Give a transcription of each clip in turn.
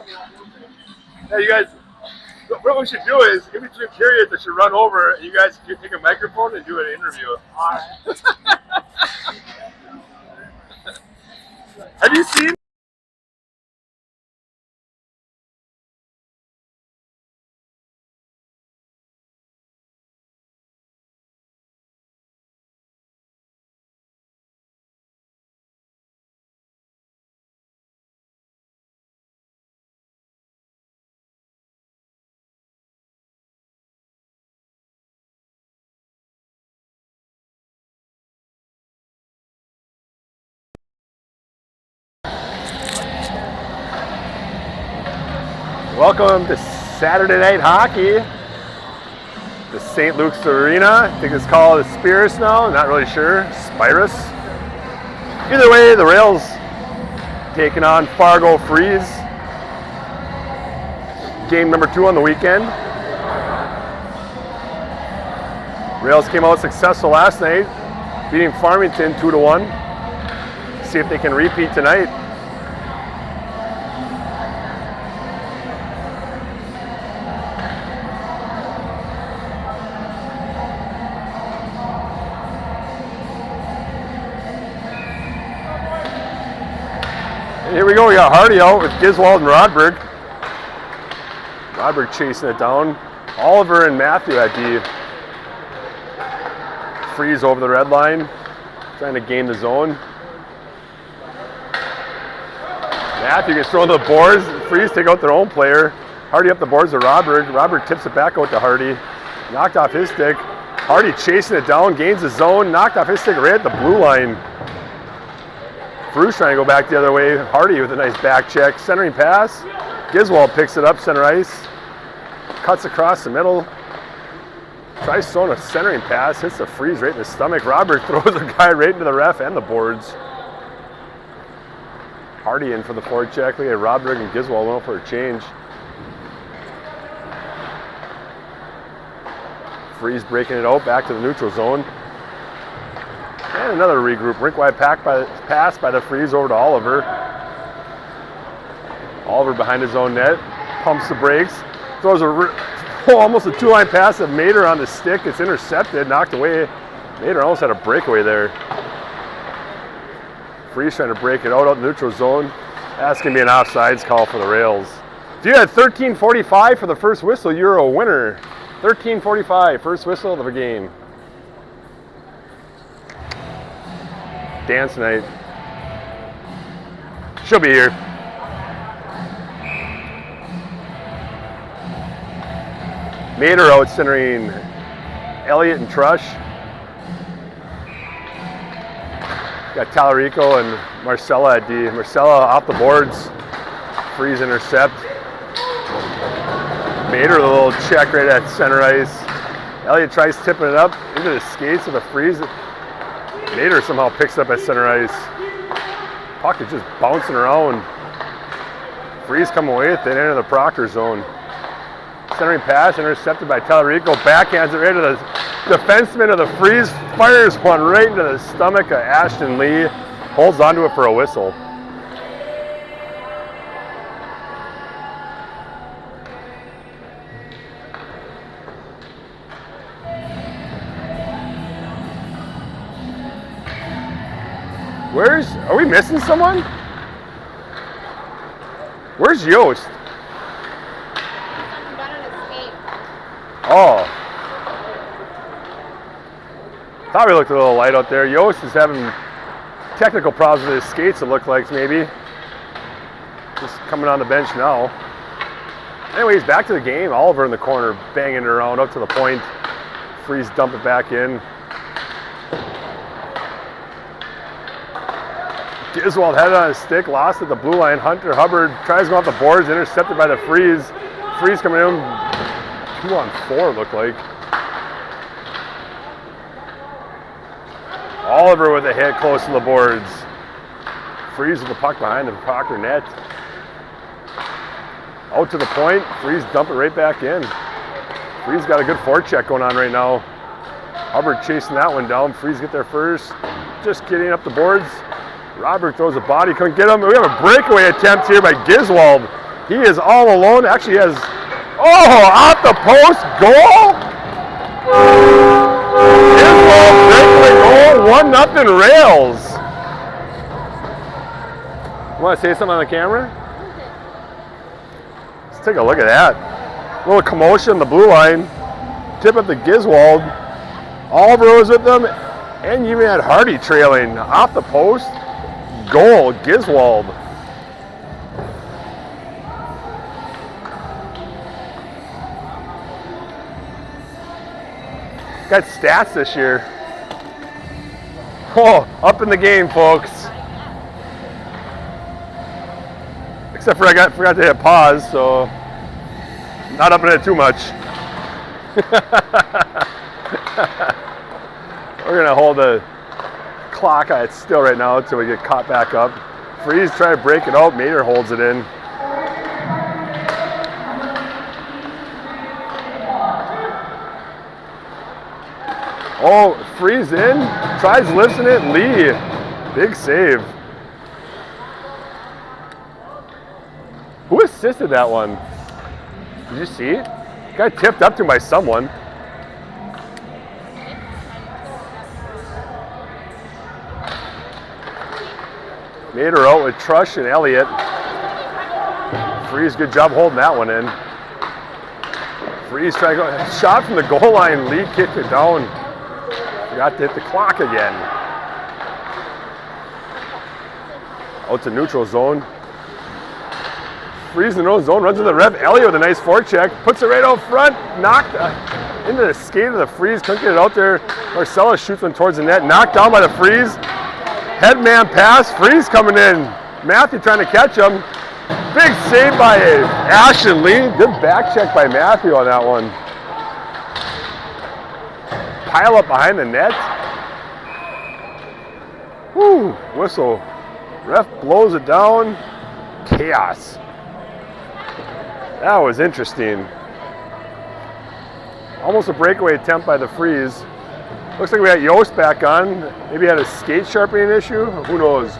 Hey, you guys, what we should do is, in between periods, I should run over and you guys can take a microphone and do an interview. Have you seen? Welcome to Saturday Night Hockey. The St. Luke's Arena. I think it's called the Spirus now. I'm not really sure. Spirus. Either way, the Rails taking on Fargo Freeze. Game number 2 on the weekend. Rails came out successful last night, beating Farmington 2-1. See if they can repeat tonight. And here we go, we got Hardy out with Giswald and Rodberg. Rodberg chasing it down. Oliver and Matthew at D. Freeze over the red line, trying to gain the zone. Matthew gets thrown to the boards. Freeze take out their own player. Hardy up the boards to Rodberg. Rodberg tips it back out to Hardy. Knocked off his stick. Hardy chasing it down, gains the zone, knocked off his stick right at the blue line. Bruce trying to go back the other way. Hardy with a nice back check. Centering pass. Giswald picks it up, center ice. Cuts across the middle. Tries throwing a centering pass. Hits the Freeze right in the stomach. Rodberg throws a guy right into the ref and the boards. Hardy in for the forward check. Look at Rodberg and Giswald went for a change. Freeze breaking it out back to the neutral zone. And another regroup. Rink-wide pass by the Freeze over to Oliver. Oliver behind his own net. Pumps the brakes. Throws almost a 2-line pass of Mater on the stick. It's intercepted, knocked away. Mater almost had a breakaway there. Freeze trying to break it out in the neutral zone. That's going to be an offsides call for the Rails. If you had 13:45 for the first whistle, you're a winner. 13:45, first whistle of the game. Dance night. She'll be here. Mater out centering Elliott and Trush. Got Talarico and Marcella at D. Marcella off the boards. Freeze intercept. Mater a little check right at center ice. Elliott tries tipping it up into the skates of the Freeze. Mater somehow picks it up at center ice. Puck is just bouncing around. Freeze come away with it into the Proctor zone. Centering pass intercepted by Talarico. Backhands it right to the defenseman of the Freeze. Fires one right into the stomach of Ashton Lee. Holds onto it for a whistle. Are we missing someone? Where's Yost? Oh. Thought we looked a little light out there. Yost is having technical problems with his skates, it looked like maybe. Just coming on the bench now. Anyways, back to the game. Oliver in the corner, banging it around up to the point. Freeze dump it back in. Giswald had it on his stick, lost at the blue line. Hunter Hubbard tries to go off the boards, intercepted by the Freeze. Freeze coming in 2-on-4 looked like. Oliver with a hit close to the boards. Freeze with the puck behind the Proctor net. Out to the point, Freeze dump it right back in. Freeze got a good forecheck going on right now. Hubbard chasing that one down. Freeze get there first. Just getting up the boards. Rodberg throws a body, couldn't get him. We have a breakaway attempt here by Giswald. He is all alone. Actually, he has, off the post, goal. Breakaway goal, 1-0 Rails. You want to say something on the camera? Let's take a look at that. A little commotion on the blue line. Tip up to Giswald. Oliver was with them, and you even had Hardy trailing. Off the post, goal, Giswald. Got stats this year. Up in the game, folks. Except for I forgot to hit pause, so not up in it too much. We're gonna hold the clock at still right now until we get caught back up. Freeze try to break it out. Mater holds it in. Freeze in, tries lifting it, Lee. Big save. Who assisted that one? Did you see it? Got tipped up to by someone. Mater out with Trush and Elliott. Freeze, good job holding that one in. Freeze trying to go, shot from the goal line, Lee kicked it down. Forgot to hit the clock again. Out to neutral zone. Freeze in the neutral zone, runs to the ref. Elliott with a nice forecheck, puts it right out front, knocked into the skate of the Freeze, couldn't get it out there. Marcellus shoots one towards the net, knocked down by the Freeze. Headman pass, Freeze coming in. Matthew trying to catch him. Big save by Ashton Lee. Good back check by Matthew on that one. Pile up behind the net. Whew, whistle. Ref blows it down. Chaos. That was interesting. Almost a breakaway attempt by the Freeze. Looks like we got Yost back on. Maybe had a skate sharpening issue. Who knows?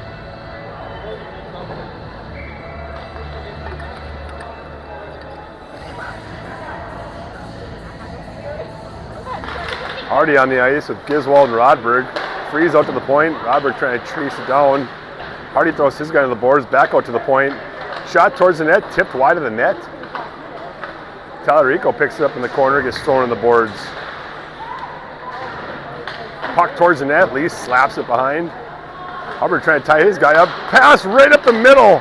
Hardy on the ice with Giswald and Rodberg. Freeze out to the point. Rodberg trying to trace it down. Hardy throws his guy to the boards, back out to the point. Shot towards the net, tipped wide of the net. Talarico picks it up in the corner, gets thrown in the boards. Puck towards the net, Lee slaps it behind. Hubbard trying to tie his guy up. Pass right up the middle.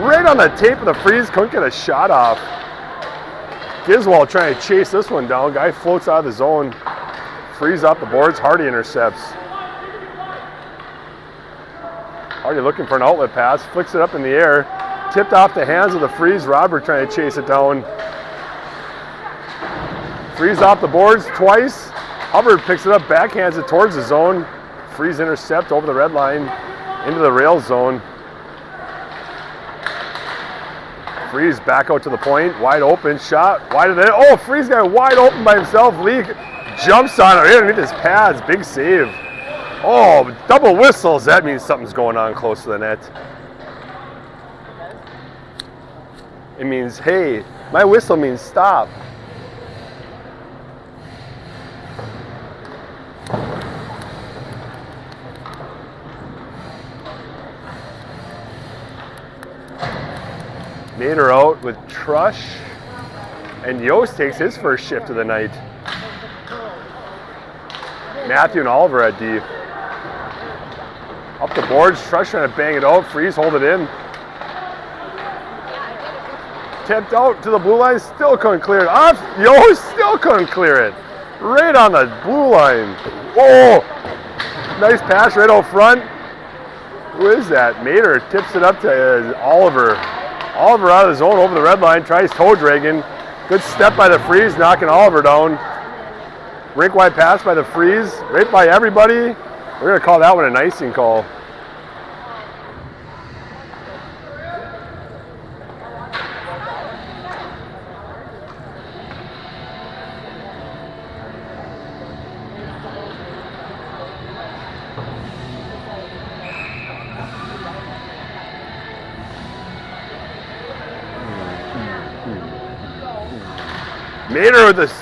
Right on the tape of the Freeze, couldn't get a shot off. Giswald trying to chase this one down. Guy floats out of the zone. Freeze off the boards, Hardy intercepts. Hardy looking for an outlet pass, flicks it up in the air. Tipped off the hands of the Freeze. Robert trying to chase it down. Freeze off the boards twice. Hubbard picks it up, backhands it towards the zone. Freeze intercept over the red line into the rail zone. Freeze back out to the point, wide open, shot, wide of the net. Oh, Freeze got wide open by himself. Lee jumps on it right underneath his pads, big save. Oh, double whistles, that means something's going on close to the net. It means, hey, my whistle means stop. Nader out with Trush, and Yost takes his first shift of the night. Matthew and Oliver at D. Up the boards, Trush trying to bang it out, Freeze hold it in. Tipped out to the blue line, still couldn't clear it off. Yost still couldn't clear it. Right on the blue line. Oh, nice pass right out front. Who is that? Mater tips it up to Oliver. Oliver out of the zone over the red line, tries toe dragging. Good step by the Freeze, knocking Oliver down. Rink wide pass by the Freeze, right by everybody. We're going to call that one an icing call. Mater with this,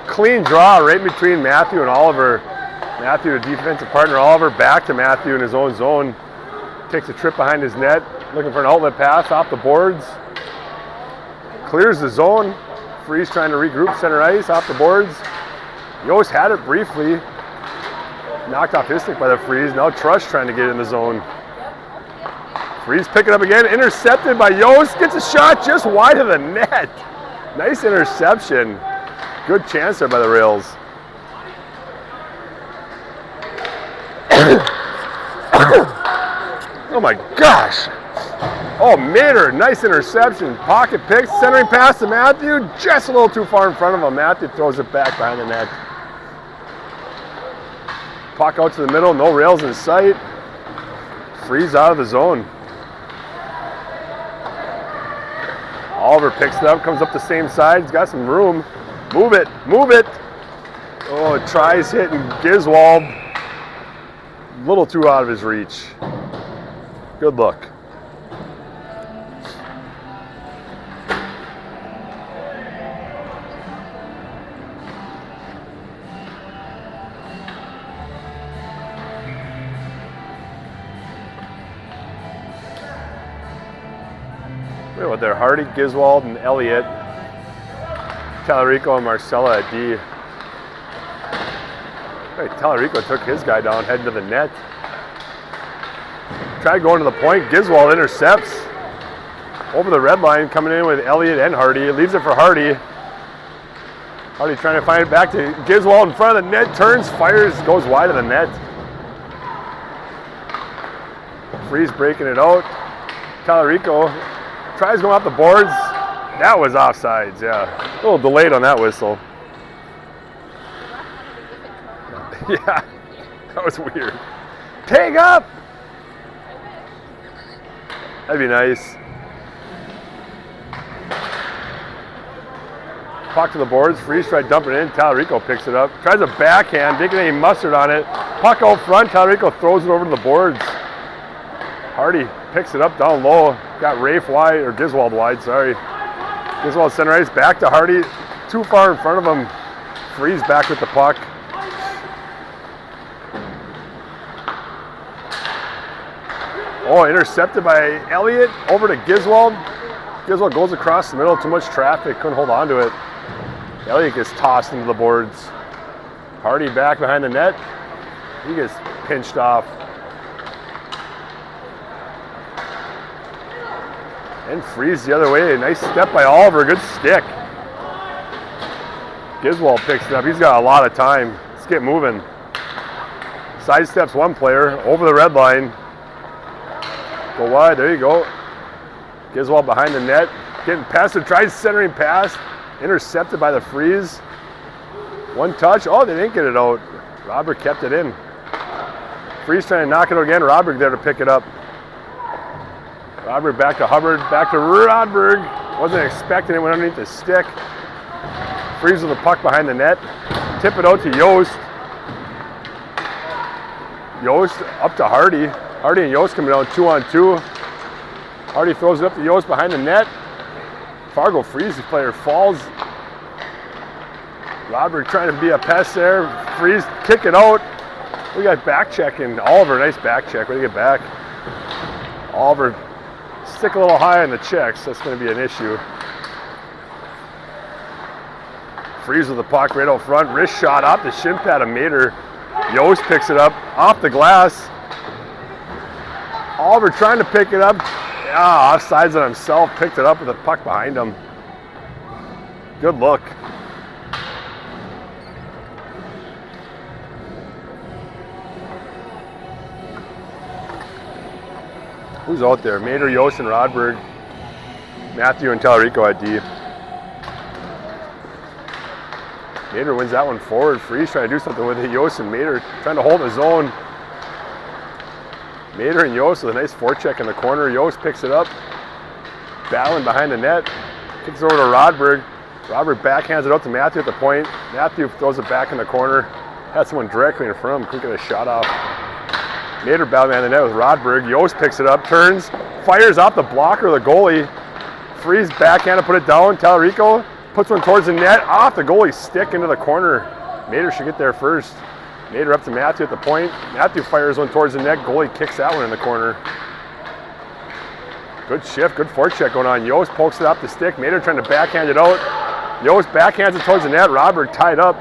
clean draw right between Matthew and Oliver. Matthew, the defensive partner, Oliver, back to Matthew in his own zone. Takes a trip behind his net, looking for an outlet pass off the boards. Clears the zone. Freeze trying to regroup center ice off the boards. Yost had it briefly. Knocked off his stick by the Freeze. Now Trush trying to get in the zone. Freeze picking up again, intercepted by Yost. Gets a shot just wide of the net. Nice interception. Good chance there by the Rails. Oh my gosh. Oh, Mater, nice interception. Pocket picks, centering pass to Matthew. Just a little too far in front of him. Matthew throws it back behind the net. Puck out to the middle, no Rails in sight. Freeze out of the zone. Oliver picks it up, comes up the same side. He's got some room. Move it, move it. Oh, it tries hitting Giswald. A little too out of his reach. Good look. With their Hardy, Giswald, and Elliott. Tallarico and Marcella at D. Hey, Tallarico took his guy down, heading to the net. Tried going to the point. Giswald intercepts. Over the red line, coming in with Elliott and Hardy. Leaves it for Hardy. Hardy trying to find it back to Giswald in front of the net. Turns, fires, goes wide of the net. Freeze breaking it out. Tallarico tries going off the boards. That was offsides, yeah. A little delayed on that whistle. Yeah, that was weird. Tag up! That'd be nice. Puck to the boards. Freeze tried dumping it in. Tallarico picks it up. Tries a backhand. Didn't get any mustard on it. Puck out front. Tallarico throws it over to the boards. Hardy picks it up down low. Got Rafe wide, or Giswald wide, sorry. Giswald center ice, back to Hardy. Too far in front of him. Freeze back with the puck. Oh, intercepted by Elliott. Over to Giswald. Giswald goes across the middle. Too much traffic. Couldn't hold on to it. Elliott gets tossed into the boards. Hardy back behind the net. He gets pinched off. And Freeze the other way. Nice step by Oliver. Good stick. Giswald picks it up. He's got a lot of time. Let's get moving. Sidesteps one player. Over the red line. Go wide. There you go. Giswald behind the net. Getting past it. Tries centering pass. Intercepted by the Freeze. One touch. Oh, they didn't get it out. Robert kept it in. Freeze trying to knock it out again. Robert there to pick it up. Rodberg back to Hubbard, back to Rodberg. Wasn't expecting it, went underneath the stick. Freeze with the puck behind the net. Tip it out to Yost. Yost up to Hardy. Hardy and Yost coming down 2-on-2. Hardy throws it up to Yost behind the net. Fargo Freeze, the player falls. Rodberg trying to be a pest there. Freeze, kick it out. We got back checking. Oliver, nice back check. Way to get back. Oliver stick a little high on the checks. That's going to be an issue. Freeze with the puck right out front. Wrist shot off the shin pad of Mater. Yost picks it up off the glass. Oliver trying to pick it up. Offsides on himself. Picked it up with the puck behind him. Good look. Who's out there? Mater, Yost, and Rodberg. Matthew and Tallarico at D. Mater wins that one forward. Freeze trying to do something with it. Yost and Mater trying to hold his own. Mater and Yost with a nice forecheck in the corner. Yost picks it up. Battling behind the net. Kicks it over to Rodberg. Rodberg backhands it out to Matthew at the point. Matthew throws it back in the corner. Had someone directly in front of him. Couldn't get a shot off. Mater battling behind the net with Rodberg. Yost picks it up, turns, fires off the blocker, the goalie. Freeze backhand to put it down. Tallarico puts one towards the net, off the goalie's stick into the corner. Mater should get there first. Mater up to Matthew at the point. Matthew fires one towards the net, goalie kicks that one in the corner. Good shift, good forecheck going on. Yost pokes it up the stick. Mater trying to backhand it out. Yost backhands it towards the net. Robert tied up.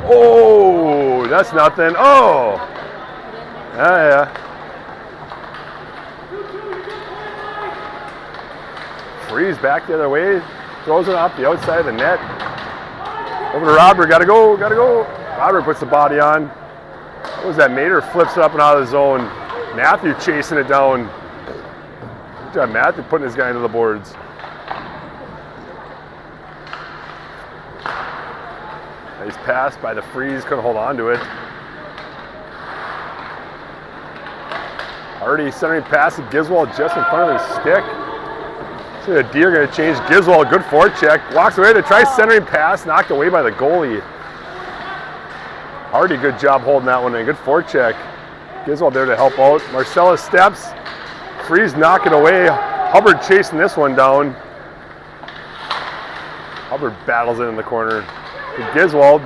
Oh, that's nothing. Oh, yeah. Freeze back the other way. Throws it off the outside of the net. Over to Robert. Gotta go. Robert puts the body on. What was that? Mater flips it up and out of the zone. Matthew chasing it down. Good job, Matthew putting his guy into the boards. Nice pass by the Freeze. Couldn't hold on to it. Already centering pass to Giswald just in front of his stick. See the D are going to change. Giswald, good forecheck. Walks away to try centering pass. Knocked away by the goalie. Hardy, good job holding that one in. Good forecheck. Giswald there to help out. Marcella steps. Freeze knocking away. Hubbard chasing this one down. Hubbard battles it in the corner. To Giswald.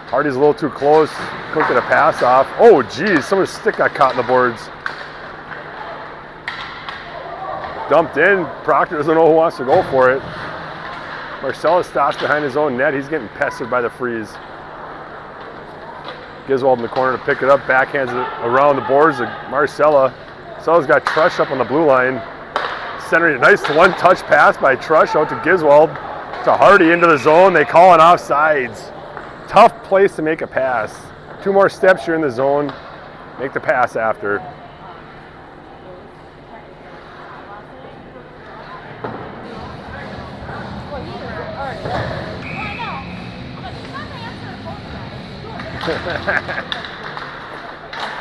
Hardy's a little too close. Couldn't get a pass off. Oh, geez. Someone's stick got caught in the boards. Dumped in. Proctor doesn't know who wants to go for it. Marcellus stops behind his own net. He's getting pestered by the Freeze. Giswald in the corner to pick it up. Backhands it around the boards to Marcella. Marcella's got Trush up on the blue line. Centering a nice one-touch pass by Trush out to Giswald. To Hardy into the zone. They call it offsides. Tough place to make a pass. 2 more steps, you're in the zone. Make the pass after.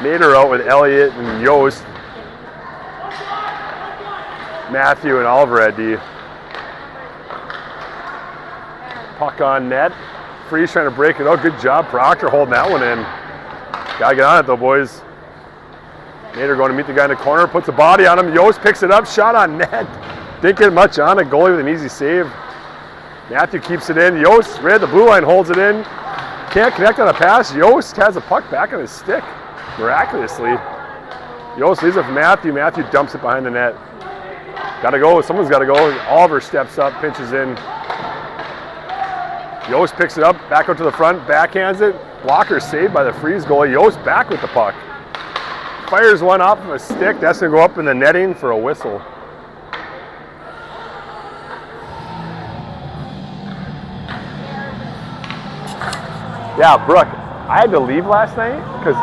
Mater out with Elliott and Yost. Matthew and Oliver at D. Puck on net. Freeze trying to break it out. Good job, Proctor holding that one in. Gotta get on it though, boys. Mater going to meet the guy in the corner, puts a body on him. Yost picks it up, shot on net. Didn't get much on it. Goalie with an easy save. Matthew keeps it in. Yost, right at the blue line, holds it in. Can't connect on a pass. Yost has a puck back on his stick, miraculously. Yost leaves it for Matthew. Matthew dumps it behind the net. Gotta go. Someone's gotta go. Oliver steps up, pinches in. Yost picks it up, back out to the front, backhands it. Blocker saved by the Freeze goalie. Yost back with the puck. Fires one off of a stick. That's going to go up in the netting for a whistle. Yeah, Brooke, I had to leave last night because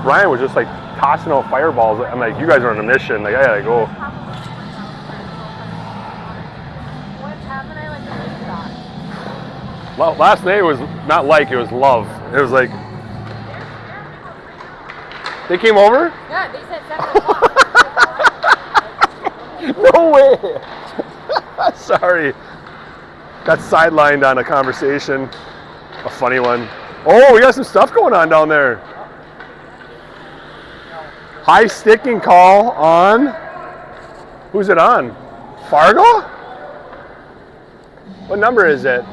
Brian was just like tossing out fireballs. I'm like, you guys are on a mission. Like, I gotta go. Well, last night was not like, it was love. It was like, they came over? Yeah, they said 7 o'clock. No way. Sorry. Got sidelined on a conversation. A funny one. Oh, we got some stuff going on down there. High sticking call on, who's it on? Fargo? What number is it?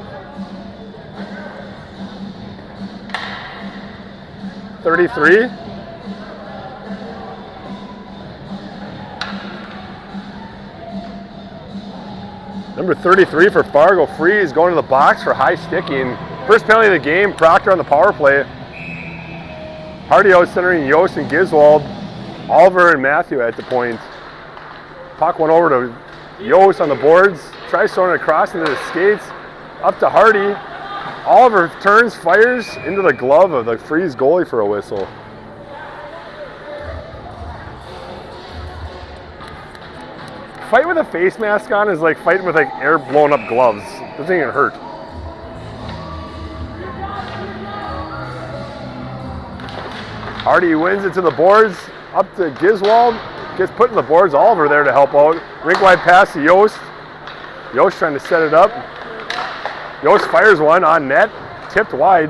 33? Number 33 for Fargo. Freeze going to the box for high sticking. First penalty of the game. Proctor on the power play. Hardy out centering Yost and Giswald. Oliver and Matthew at the point. Puck went over to Yost on the boards. Tries throwing it across into the skates. Up to Hardy. Oliver turns, fires into the glove of the Freeze goalie for a whistle. Fight with a face mask on is like fighting with like air blown up gloves. Doesn't even hurt. Hardy wins it to the boards. Up to Giswald. Gets put in the boards. Oliver there to help out. Rink wide pass to Yost. Yost trying to set it up. Yost fires one on net, tipped wide.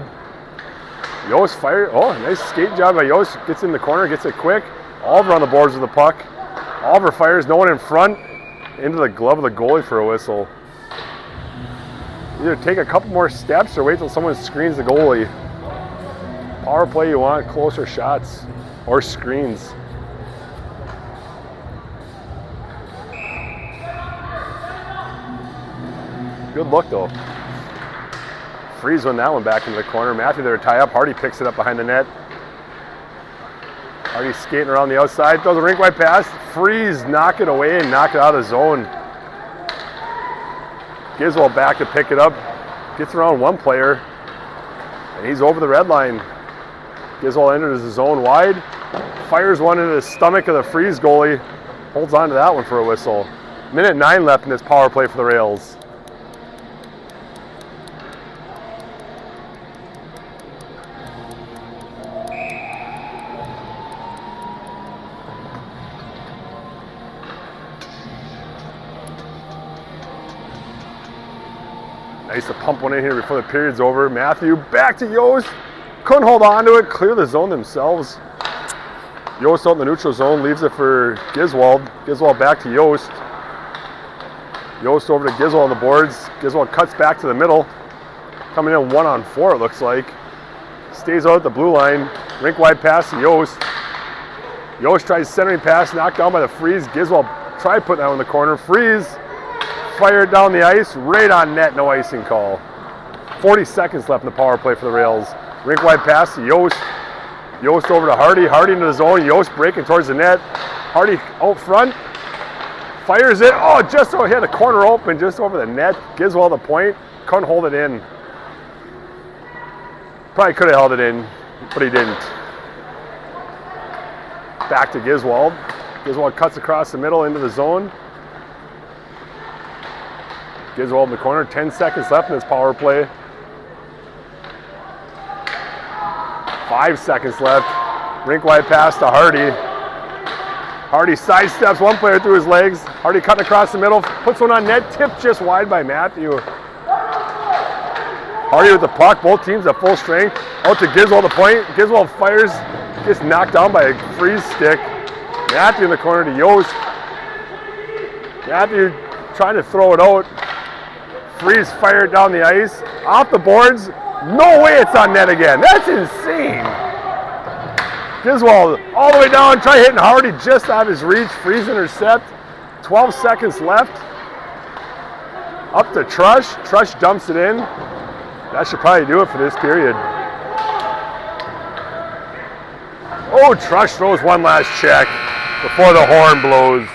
Yost fires, oh, nice skate job by Yost. Gets in the corner, gets it quick. Oliver on the boards with the puck. Oliver fires, no one in front, into the glove of the goalie for a whistle. Either take a couple more steps or wait till someone screens the goalie. Power play, you want closer shots or screens. Good look though. Freeze won that one back into the corner. Matthew there tie up. Hardy picks it up behind the net. Hardy skating around the outside. Throws a rink wide pass. Freeze knock it away and knock it out of the zone. Giswell back to pick it up. Gets around one player. And he's over the red line. Giswell enters the zone wide. Fires one into the stomach of the Freeze goalie. Holds on to that one for a whistle. Minute 9 left in this power play for the Rails. Nice to pump one in here before the period's over. Matthew back to Yost. Couldn't hold on to it. Clear the zone themselves. Yost out in the neutral zone. Leaves it for Giswald. Giswald back to Yost. Yost over to Giswald on the boards. Giswald cuts back to the middle. Coming in 1-on-4 it looks like. Stays out at the blue line. Rink wide pass to Yost. Yost tries centering pass. Knocked down by the Freeze. Giswald tried putting that one in the corner. Freeze. Fired down the ice, right on net, no icing call. 40 seconds left in the power play for the Rails. Rink wide pass to Yost. Yost over to Hardy. Hardy into the zone. Yost breaking towards the net. Hardy out front. Fires it. Oh, just over here, the corner open, just over the net. Giswald the point. Couldn't hold it in. Probably could have held it in, but he didn't. Back to Giswald. Giswald cuts across the middle into the zone. Giswald in the corner, 10 seconds left in this power play. 5 seconds left. Rink wide pass to Hardy. Hardy sidesteps one player through his legs. Hardy cutting across the middle, puts one on net, tipped just wide by Matthew. Hardy with the puck, both teams at full strength. Out to Giswald the point. Giswald fires, gets knocked down by a Freeze stick. Matthew in the corner to Yost. Matthew trying to throw it out. Freeze fired down the ice, off the boards. No way it's on net again. That's insane. Giswald all the way down, try hitting Hardy just out of his reach. Freeze intercept. 12 seconds left. Up to Trush. Trush dumps it in. That should probably do it for this period. Oh, Trush throws one last check before the horn blows.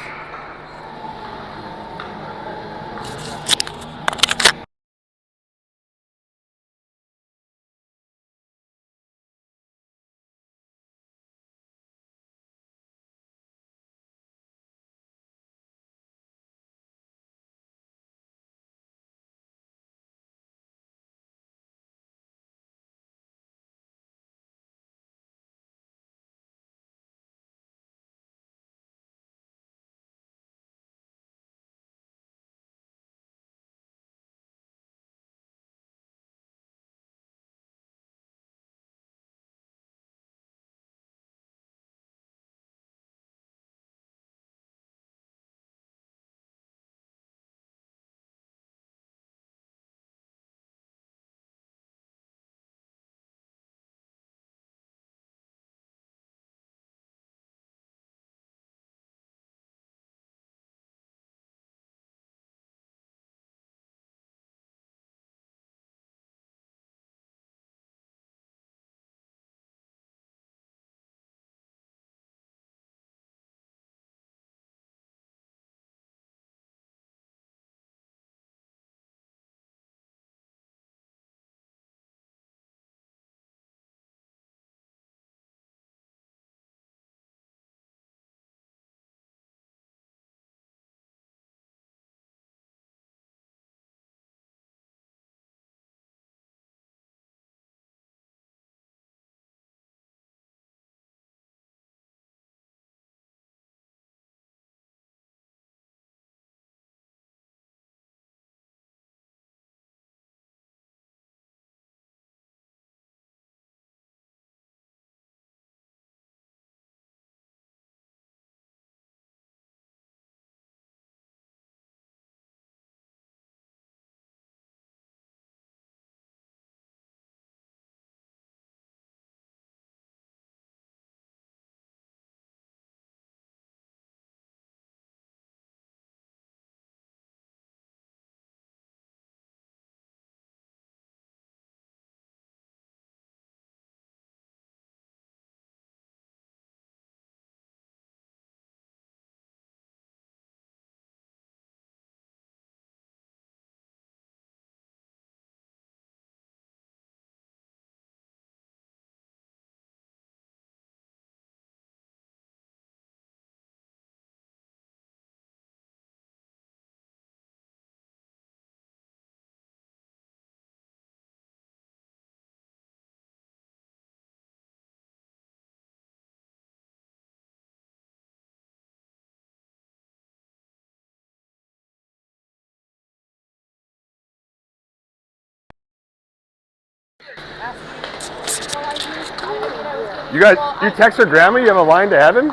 You text her grandma you have a line to heaven?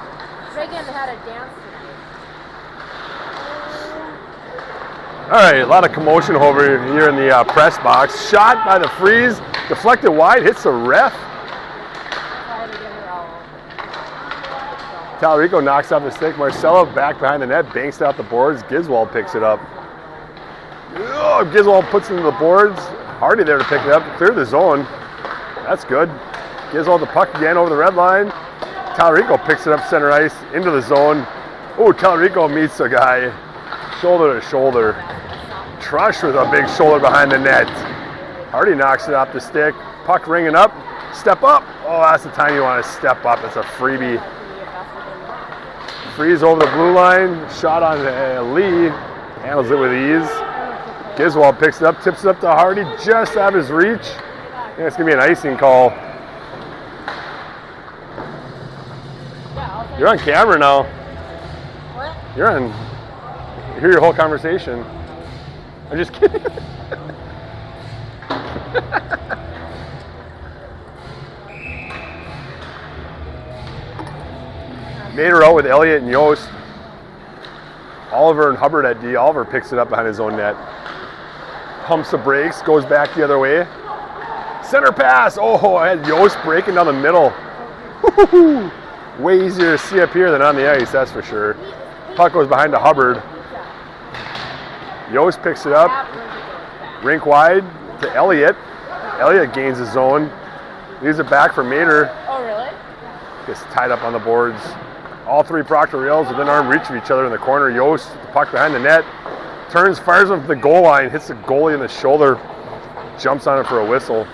Reagan had a dance. All right, a lot of commotion over here in the press box. Shot by the Freeze, deflected wide, hits the ref. Talarico knocks off the stick. Marcelo back behind the net, banks it out the boards. Giswald picks it up. Oh, Giswald puts it into the boards. Hardy there to pick it up, clear the zone. That's good. Giswald the puck again over the red line. Talarico picks it up center ice into the zone. Oh, Talarico meets a guy shoulder to shoulder. Trush with a big shoulder behind the net. Hardy knocks it off the stick. Puck ringing up. Step up. Oh, that's the time you want to step up. It's a freebie. Freeze over the blue line. Shot on Lee. Handles it with ease. Giswald picks it up, tips it up to Hardy, just out of his reach. I think it's going to be an icing call. You're on camera now. What? You're on. I hear your whole conversation. I'm just kidding. Made her out with Elliott and Yost. Oliver and Hubbard at D. Oliver picks it up behind his own net. Pumps the brakes, goes back the other way. Center pass. Oh, I had Yost breaking down the middle. Woo-hoo-hoo. Way easier to see up here than on the ice, that's for sure. Puck goes behind to Hubbard. Yost picks it up. Rink wide to Elliott. Elliott gains his zone. Leaves it back for Mater. Oh, really? Gets tied up on the boards. All three Proctor rails within arm reach of each other in the corner. Yost, the puck behind the net. Turns, fires him to the goal line, hits the goalie in the shoulder. Jumps on it for a whistle.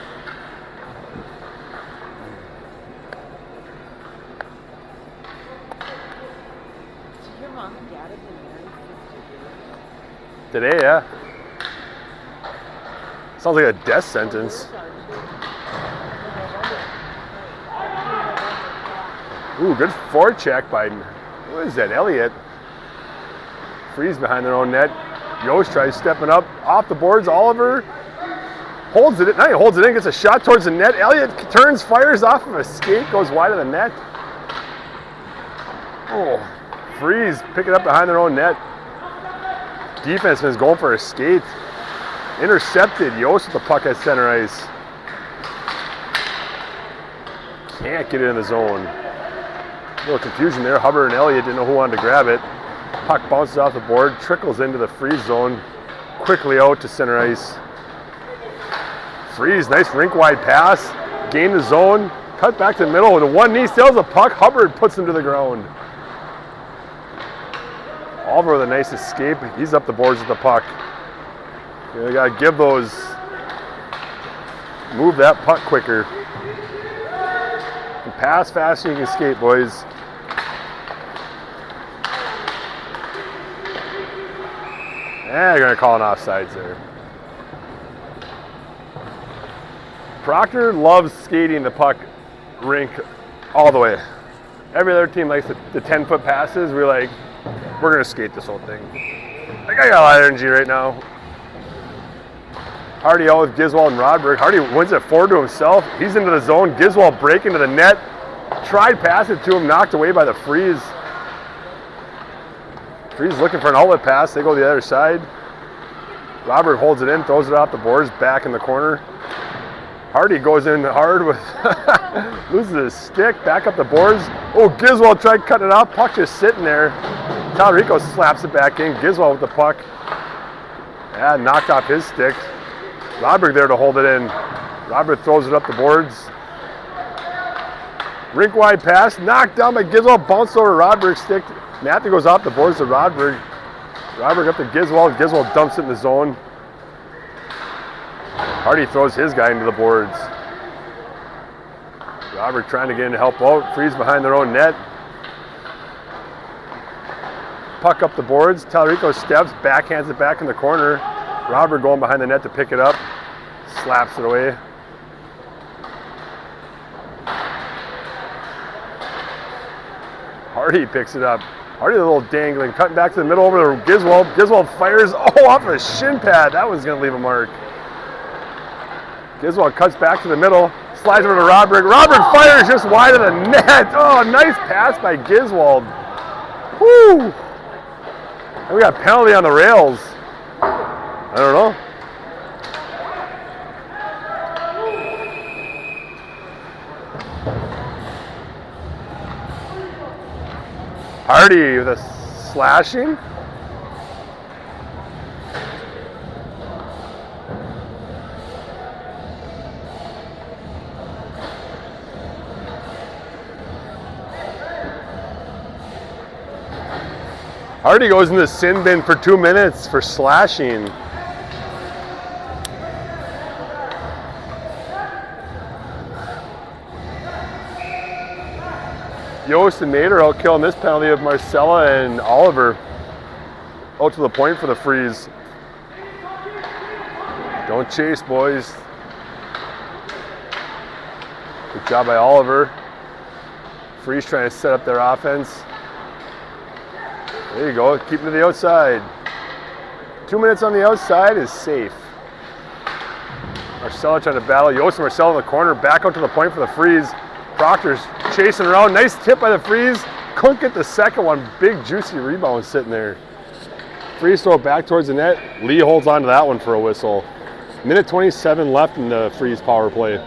Your mom and dad have been married since Today, yeah. Sounds like a death sentence. Ooh, good forecheck by, what is that, Elliott? Freeze behind their own net. Yost tries stepping up, off the boards. Oliver holds it. Now he holds it in, gets a shot towards the net. Elliott turns, fires off of a skate, goes wide of the net. Oh, Freeze pick it up behind their own net. Defenseman's going for a skate. Intercepted. Yost with the puck at center ice. Can't get it in the zone. A little confusion there. Hubbard and Elliott didn't know who wanted to grab it. Puck bounces off the board, trickles into the Freeze zone. Quickly out to center ice. Freeze, nice rink-wide pass. Gain the zone. Cut back to the middle with a one knee. Steals the puck. Hubbard puts him to the ground. Oliver with a nice escape. He's up the boards with the puck. You gotta give those. Move that puck quicker. You can pass fast and you can skate, boys. And they're going to call an offsides there. Proctor loves skating the puck rink all the way. Every other team likes the 10-foot passes. We're like, we're going to skate this whole thing. Like, I got a lot of energy right now. Hardy out with Giswald and Rodberg. Hardy wins it forward to himself. He's into the zone. Giswald break into the net. Tried pass it to him, knocked away by the Freeze. Freeze looking for an outlet pass. They go the other side. Robert holds it in, throws it off the boards, back in the corner. Hardy goes in hard with, loses his stick, back up the boards. Oh, Giswald tried cutting it off. Puck just sitting there. Talarico slaps it back in. Giswald with the puck. Yeah, knocked off his stick. Robert there to hold it in. Robert throws it up the boards. Rink wide pass, knocked down by Giswald, bounced over Rodberg's stick. Matthew goes off the boards to Rodberg. Rodberg up to Giswald. Giswald dumps it in the zone. Hardy throws his guy into the boards. Robert trying to get in to help out. Freeze behind their own net. Puck up the boards. Talarico steps, backhands it back in the corner. Robert going behind the net to pick it up. Slaps it away. Hardy picks it up. Hardy a little dangling, cutting back to the middle over to Giswald. Giswald fires, off a shin pad. That was going to leave a mark. Griswold cuts back to the middle, slides over to Roderick. Roderick fires just wide of the net. Oh, nice pass by Griswold. Woo! And we got a penalty on the rails. I don't know. Hardy with a slashing. Hardy goes in the sin bin for 2 minutes for slashing. Yost and Nader out killing this penalty of Marcella and Oliver. Out to the point for the freeze. Don't chase, boys. Good job by Oliver. Freeze trying to set up their offense. There you go, keep it to the outside. 2 minutes on the outside is safe. Marcella trying to battle Yost and Marcella in the corner, back out to the point for the freeze. Proctor's chasing around, nice tip by the freeze. Couldn't get the second one, big juicy rebound sitting there. Freeze throw it back towards the net. Lee holds on to that one for a whistle. Minute 27 left in the freeze power play.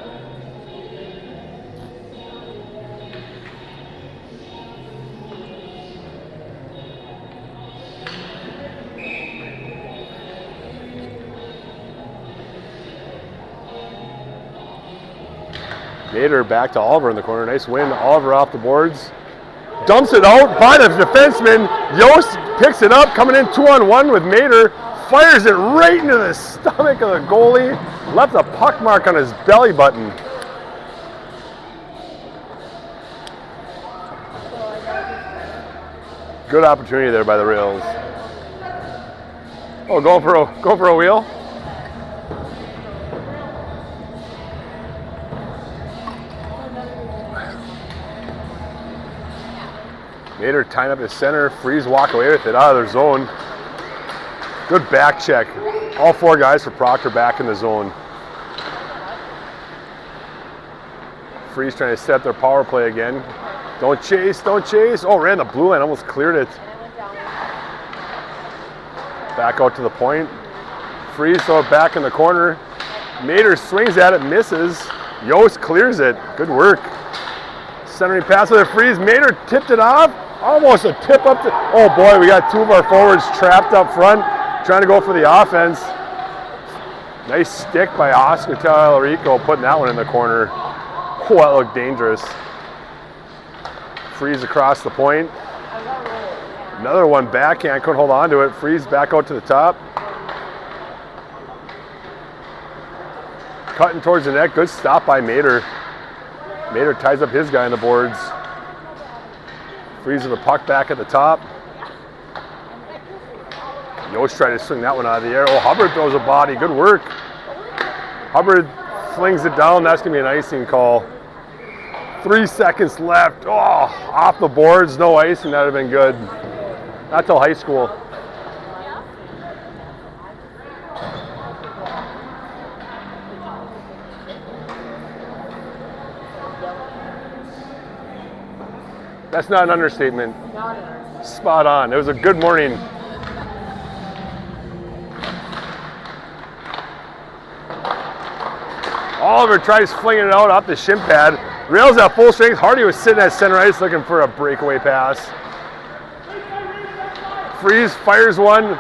Nader back to Oliver in the corner. Nice win. Oliver off the boards. Dumps it out by the defenseman. Yost picks it up, coming in 2-on-1 with Nader. Fires it right into the stomach of the goalie. Left a puck mark on his belly button. Good opportunity there by the Rails. Oh, go for a wheel. Nader tying up his center, Freeze walk away with it out of their zone. Good back check. All 4 guys for Proctor back in the zone. Freeze trying to set up their power play again. Don't chase, don't chase. Oh, ran the blue line, almost cleared it. Back out to the point. Freeze throw it back in the corner. Nader swings at it, misses. Yost clears it. Good work. Centering pass with a Freeze. Nader tipped it off. Almost a tip up to, oh boy, we got 2 of our forwards trapped up front, trying to go for the offense. Nice stick by Oscar Tallarico, putting that one in the corner. Oh, that looked dangerous. Freeze across the point. Another one backhand, couldn't hold on to it. Freeze back out to the top. Cutting towards the net, good stop by Nader. Nader ties up his guy on the boards. Freeze with the puck back at the top. Yost tried to swing that one out of the air. Oh, Hubbard throws a body. Good work. Hubbard flings it down. That's going to be an icing call. 3 seconds left. Oh, off the boards. No icing. That would have been good. Not till high school. That's not an understatement. Spot on. It was a good morning. Oliver tries flinging it out off the shin pad. Rails at full strength. Hardy was sitting at center ice looking for a breakaway pass. Freeze fires one.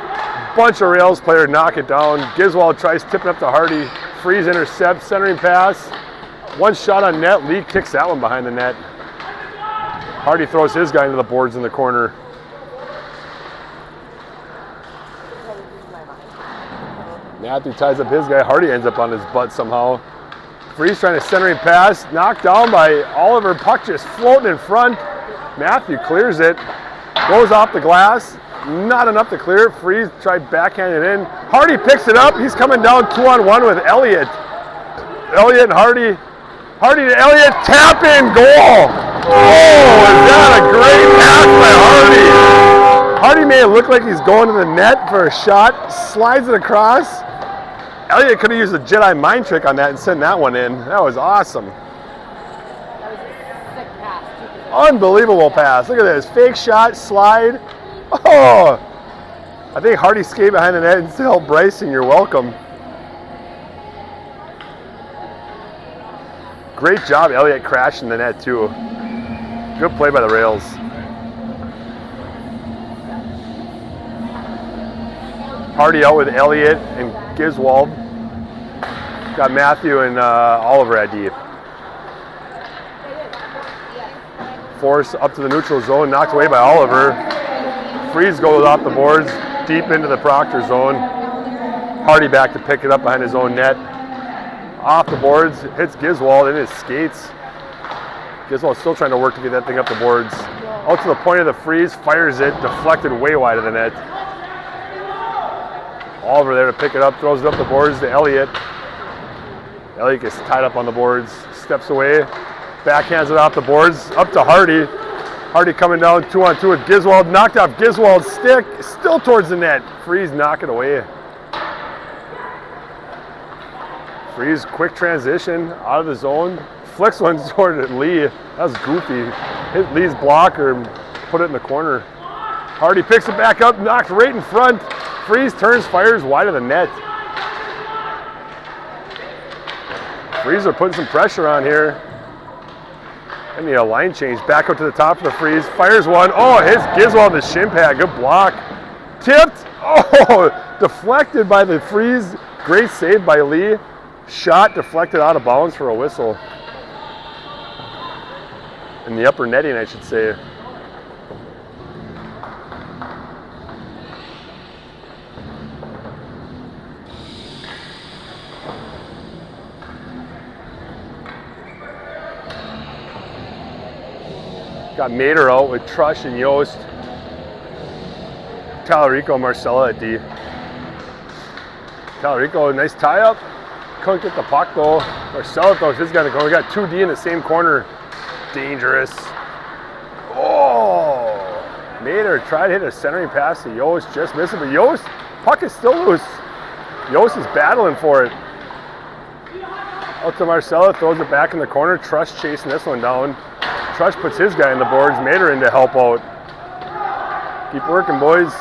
Bunch of Rails player knock it down. Griswold tries tipping up to Hardy. Freeze intercepts. Centering pass. One shot on net. Lee kicks that one behind the net. Hardy throws his guy into the boards in the corner. Matthew ties up his guy. Hardy ends up on his butt somehow. Freeze trying to centering pass. Knocked down by Oliver. Puck just floating in front. Matthew clears it. Goes off the glass. Not enough to clear it. Freeze tried backhanding it in. Hardy picks it up. He's coming down 2-on-1 with Elliott. Elliott and Hardy. Hardy to Elliott. Tap in. Goal. Oh, is that a great pass by Hardy? Hardy made it look like he's going to the net for a shot. Slides it across. Elliott could have used a Jedi mind trick on that and sent that one in. That was awesome. That was a sick pass. Unbelievable pass. Look at this. Fake shot, slide. Oh! I think Hardy skated behind the net and still helped Bryson. You're welcome. Great job, Elliott crashing the net too. Good play by the Rails. Hardy out with Elliott and Giswald. Got Matthew and Oliver at D. Force up to the neutral zone, knocked away by Oliver. Freeze goes off the boards, deep into the Proctor zone. Hardy back to pick it up behind his own net. Off the boards, hits Giswald in his skates. Giswald's still trying to work to get that thing up the boards. Out to the point of the freeze, fires it, deflected way wide of the net. Oliver there to pick it up, throws it up the boards to Elliott. Elliott gets tied up on the boards, steps away, backhands it off the boards, up to Hardy. Hardy coming down 2-on-2 with Giswald, knocked off Giswald's stick, still towards the net. Freeze knock it away. Freeze, quick transition, out of the zone. Flicks one toward Lee. That was goofy. Hit Lee's blocker and put it in the corner. Hardy picks it back up, knocked right in front. Freeze turns, fires wide of the net. Freeze are putting some pressure on here. I need a line change. Back up to the top of the Freeze. Fires one. Oh, it hits Giswald in the shin pad. Good block. Tipped. Oh, deflected by the Freeze. Great save by Lee. Shot deflected out of bounds for a whistle. In the upper netting, I should say. Got Mater out with Trush and Yost. Talarico, Marcella at D. Talarico, nice tie up. Couldn't get the puck though. Marcella throws his guy in the corner. We got 2D in the same corner. Dangerous. Oh! Mater tried to hit a centering pass to Yost, just missed it, but Yost, puck is still loose. Yost is battling for it. Out to Marcella, throws it back in the corner. Trush chasing this one down. Trush puts his guy in the boards, Mater in to help out. Keep working, boys.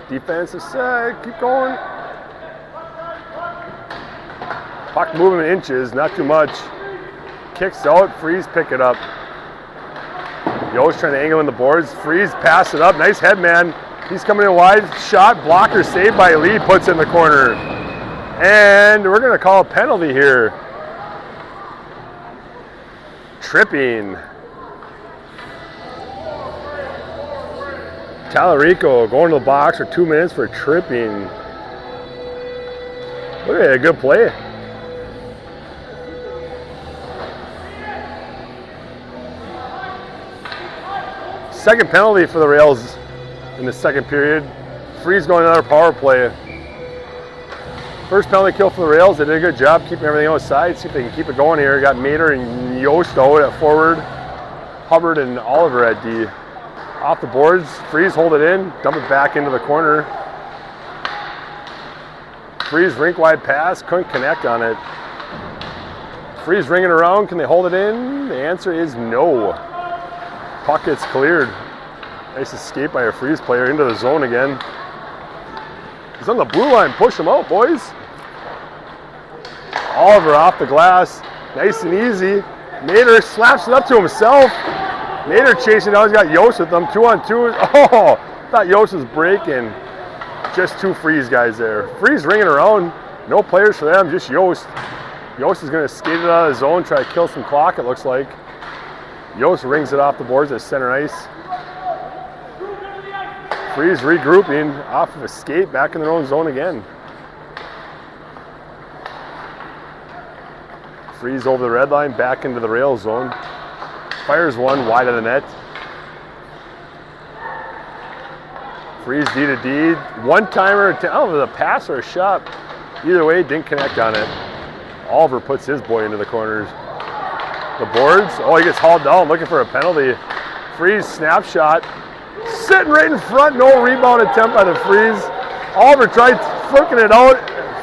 Defensive side, keep going. Puck moving inches, not too much. Kicks out, Freeze pick it up. Yost trying to angle in the boards. Freeze pass it up, nice head man. He's coming in wide, shot, blocker saved by Lee, puts it in the corner. And we're gonna call a penalty here. Tripping. Talarico going to the box for 2 minutes for tripping. Look at that, good play. Second penalty for the Rails in the second period. Freeze going another power play. First penalty kill for the Rails. They did a good job keeping everything outside. See if they can keep it going here. Got Mater and Yost out at forward. Hubbard and Oliver at D. Off the boards. Freeze hold it in. Dump it back into the corner. Freeze rink wide pass. Couldn't connect on it. Freeze ringing around. Can they hold it in? The answer is no. Puck gets cleared. Nice escape by a Freeze player into the zone again. He's on the blue line. Push him out, boys. Oliver off the glass. Nice and easy. Mater slaps it up to himself. Mater chasing down. He's got Yost with them. 2-on-2. Oh, thought Yost was breaking. Just 2 Freeze guys there. Freeze ringing around. No players for them, just Yost. Yost is going to skate it out of the zone, try to kill some clock, it looks like. Yost rings it off the boards at center ice. Freeze regrouping off of a skate back in their own zone again. Freeze over the red line, back into the rail zone. Fires one wide of the net. Freeze D to D. One-timer, I don't know if it was a pass or a shot. Either way, didn't connect on it. Oliver puts his boy into the corners. The boards, oh, he gets hauled down looking for a penalty. Freeze snapshot. Sitting right in front, no rebound attempt by the Freeze. Oliver tried flicking it out.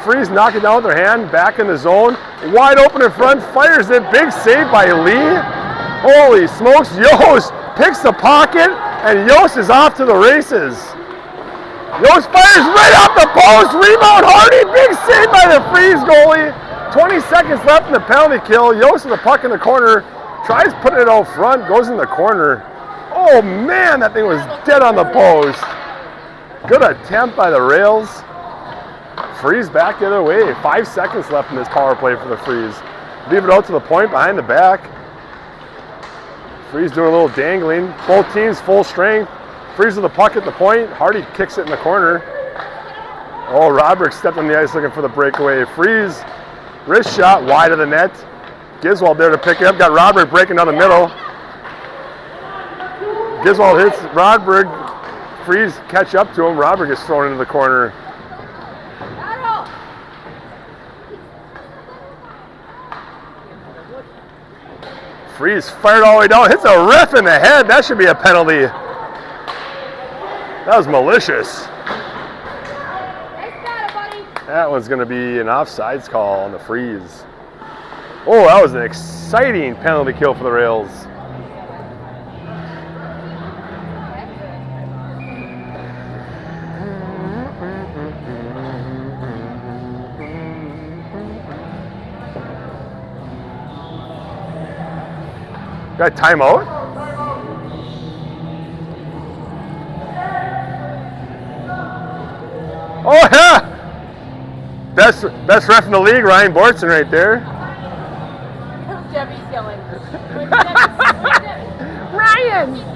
Freeze knock it down with their hand, back in the zone. Wide open in front, fires it. Big save by Lee. Holy smokes, Yost picks the pocket, and Yost is off to the races. Yost fires right off the post, rebound Hardy, big save by the Freeze goalie. 20 seconds left in the penalty kill. Yost with the puck in the corner, tries putting it out front, goes in the corner. Oh man, that thing was dead on the post. Good attempt by the Rails. Freeze back the other way. 5 seconds left in this power play for the Freeze. Leave it out to the point behind the back. Freeze doing a little dangling. Both teams full strength. Freeze with the puck at the point. Hardy kicks it in the corner. Oh, Roderick stepped on the ice looking for the breakaway. Freeze, wrist shot wide of the net. Giswald there to pick it up. Got Roderick breaking down the middle. Giswald hits Roderick. Freeze catch up to him. Roderick is thrown into the corner. Freeze fired all the way down, hits a ref in the head. That should be a penalty. That was malicious. That one's going to be an offsides call on the Freeze. Oh, that was an exciting penalty kill for the Rails. Got timeout? Oh yeah! Best ref in the league, Ryan Bortson right there. Debbie's yelling. Ryan!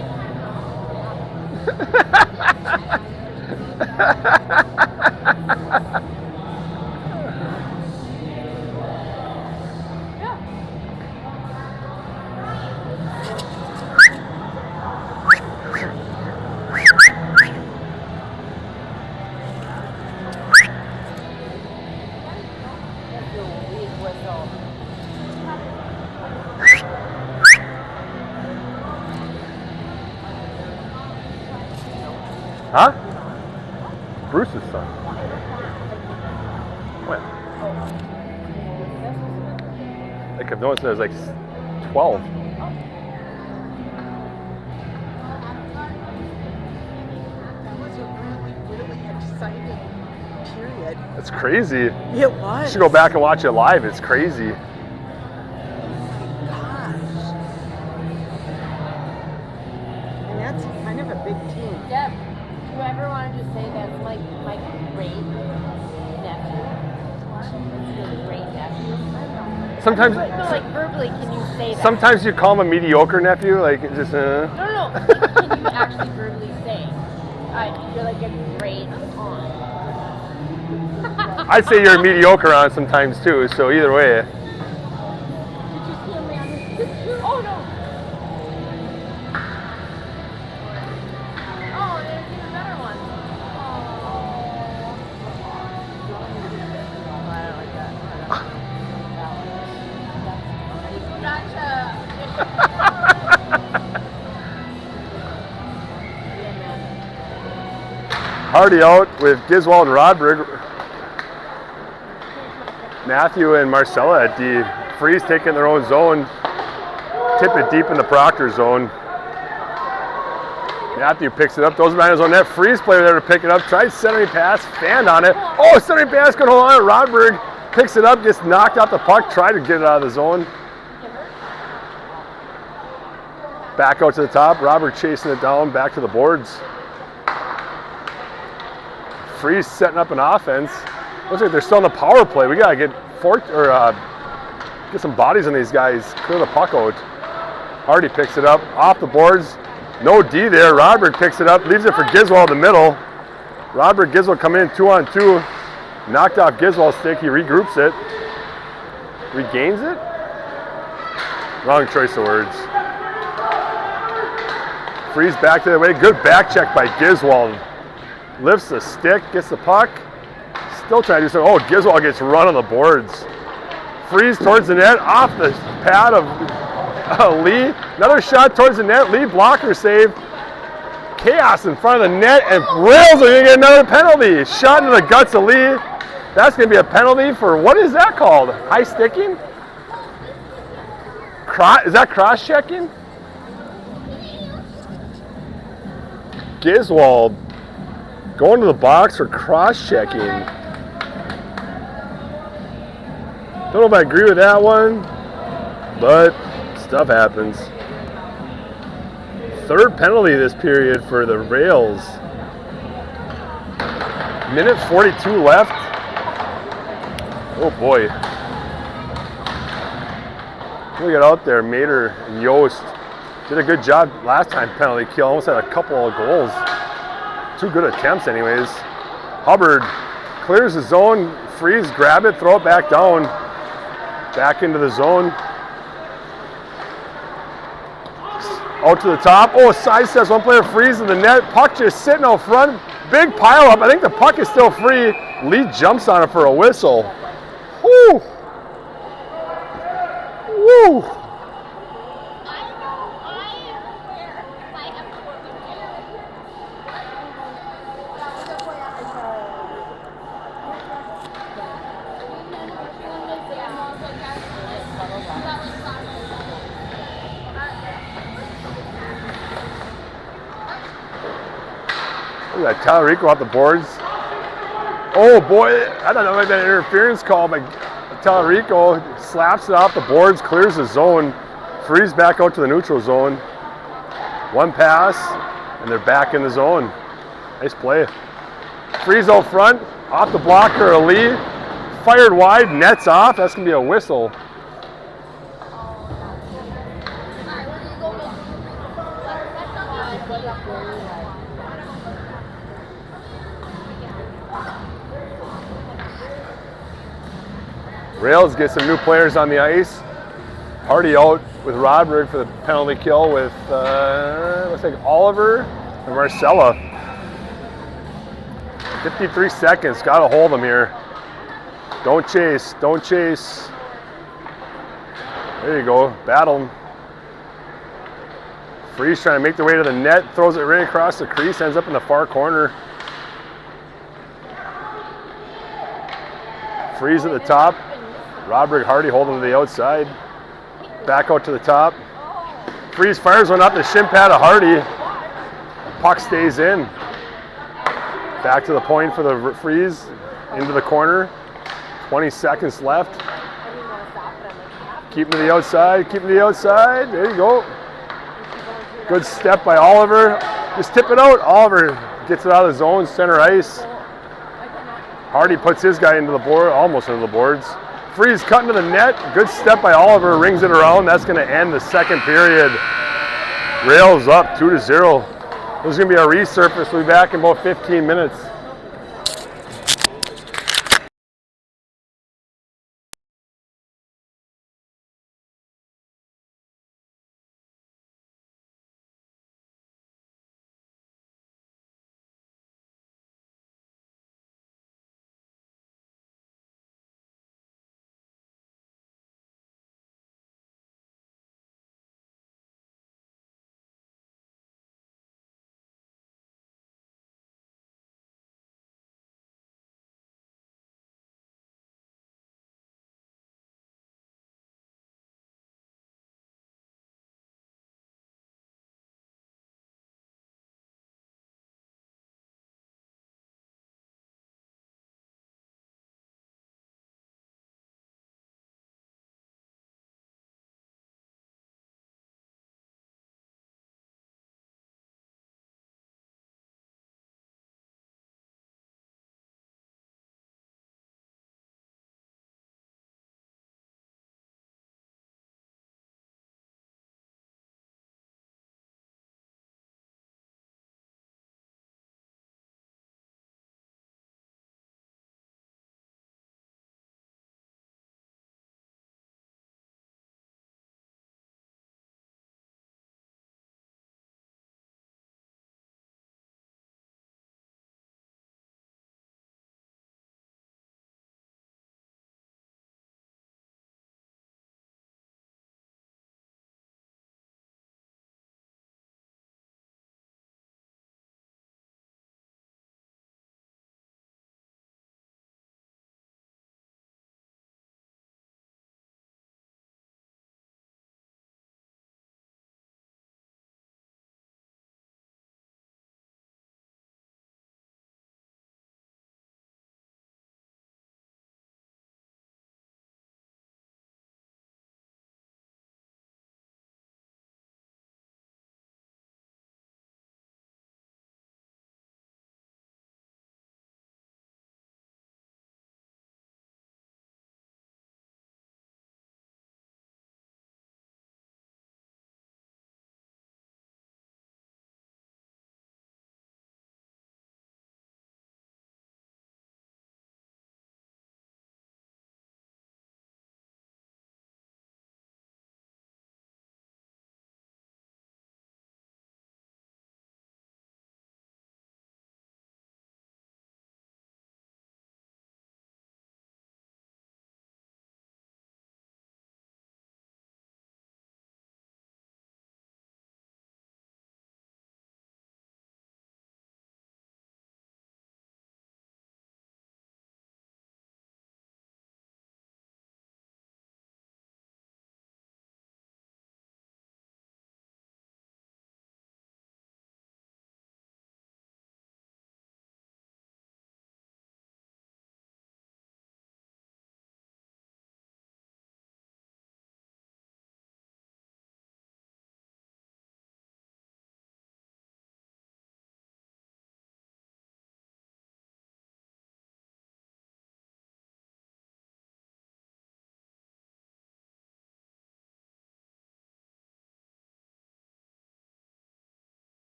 Huh? Bruce's son. What? Like I've noticed there's like 12. That was a really exciting period. It's crazy. It was. You should go back and watch it live. It's crazy. And that's kind of a big team. Deb, do you ever want to just say that's like my great nephew? That's your great nephew? Sometimes, No, like verbally, can you say that? sometimes you call him a mediocre nephew, like just. No. Can you actually verbally say, you're like a great aunt? I'd say you're a mediocre on sometimes too. So either way. Did you see a man with picture? Oh no! Oh, there's even better one. Oh, I don't like that. Gotcha. Hardy out with Giswald and Rodberg. Matthew and Marcella at D. Freeze taking their own zone. Tip it deep in the Proctor zone. Matthew picks it up. Those behind his own net. Freeze player there to pick it up. Tries centering pass. Fanned on it. Oh, centering pass can hold on. Rodberg picks it up. Gets knocked out the puck. Tried to get it out of the zone. Back out to the top. Rodberg chasing it down. Back to the boards. Freeze setting up an offense. Looks like they're still in the power play. We gotta get get some bodies on these guys. Clear the puck out. Hardy picks it up off the boards. No D there. Rodberg picks it up. Leaves it for Giswald in the middle. Rodberg, Giswald come in 2-on-2. Knocked off Giswald's stick. He regroups it. Regains it. Wrong choice of words. Freeze back to the way. Good back check by Giswald. Lifts the stick, gets the puck. Still trying to do something. Oh, Giswald gets run on the boards. Freeze towards the net, off the pad of Lee. Another shot towards the net. Lee blocker save. Chaos in front of the net, and Rails are going to get another penalty. Shot into the guts of Lee. That's going to be a penalty for, what is that called? High sticking? Is that cross checking? Giswald going to the box for cross checking. Don't know if I agree with that one, but stuff happens. Third penalty this period for the Rails. Minute 42 left. Oh boy. Look at out there, Mater and Yost did a good job last time penalty kill. Almost had a couple of goals. 2 good attempts anyways. Hubbard clears the zone, Freeze, grab it, throw it back down. Back into the zone. Out to the top. Oh, side steps, one player Freeze in the net. Puck just sitting out front. Big pile up. I think the puck is still free. Lee jumps on it for a whistle. Woo! Woo! Look at that, Tallarico off the boards. Oh boy, I don't know if that interference call, but Tallarico slaps it off the boards, clears the zone, Freeze back out to the neutral zone. One pass, and they're back in the zone. Nice play. Freeze out front, off the blocker, Lee. Fired wide, nets off. That's going to be a whistle. Rails get some new players on the ice. Hardy out with Roderick for the penalty kill with, looks like Oliver and Marcella. 53 seconds, gotta hold them here. Don't chase, don't chase. There you go, battle them. Freeze trying to make their way to the net, throws it right across the crease, ends up in the far corner. Freeze at the top. Roderick Hardy holding to the outside. Back out to the top. Freeze fires one up the shin pad of Hardy. Puck stays in. Back to the point for the Freeze. Into the corner. 20 seconds left. Keep him to the outside. Keep him to the outside. There you go. Good step by Oliver. Just tip it out. Oliver gets it out of the zone. Center ice. Hardy puts his guy into the board. Almost into the boards. Freeze cutting to the net. Good step by Oliver. Rings it around. That's going to end the second period. Rails up 2-0. There's going to be a resurface. We'll be back in about 15 minutes.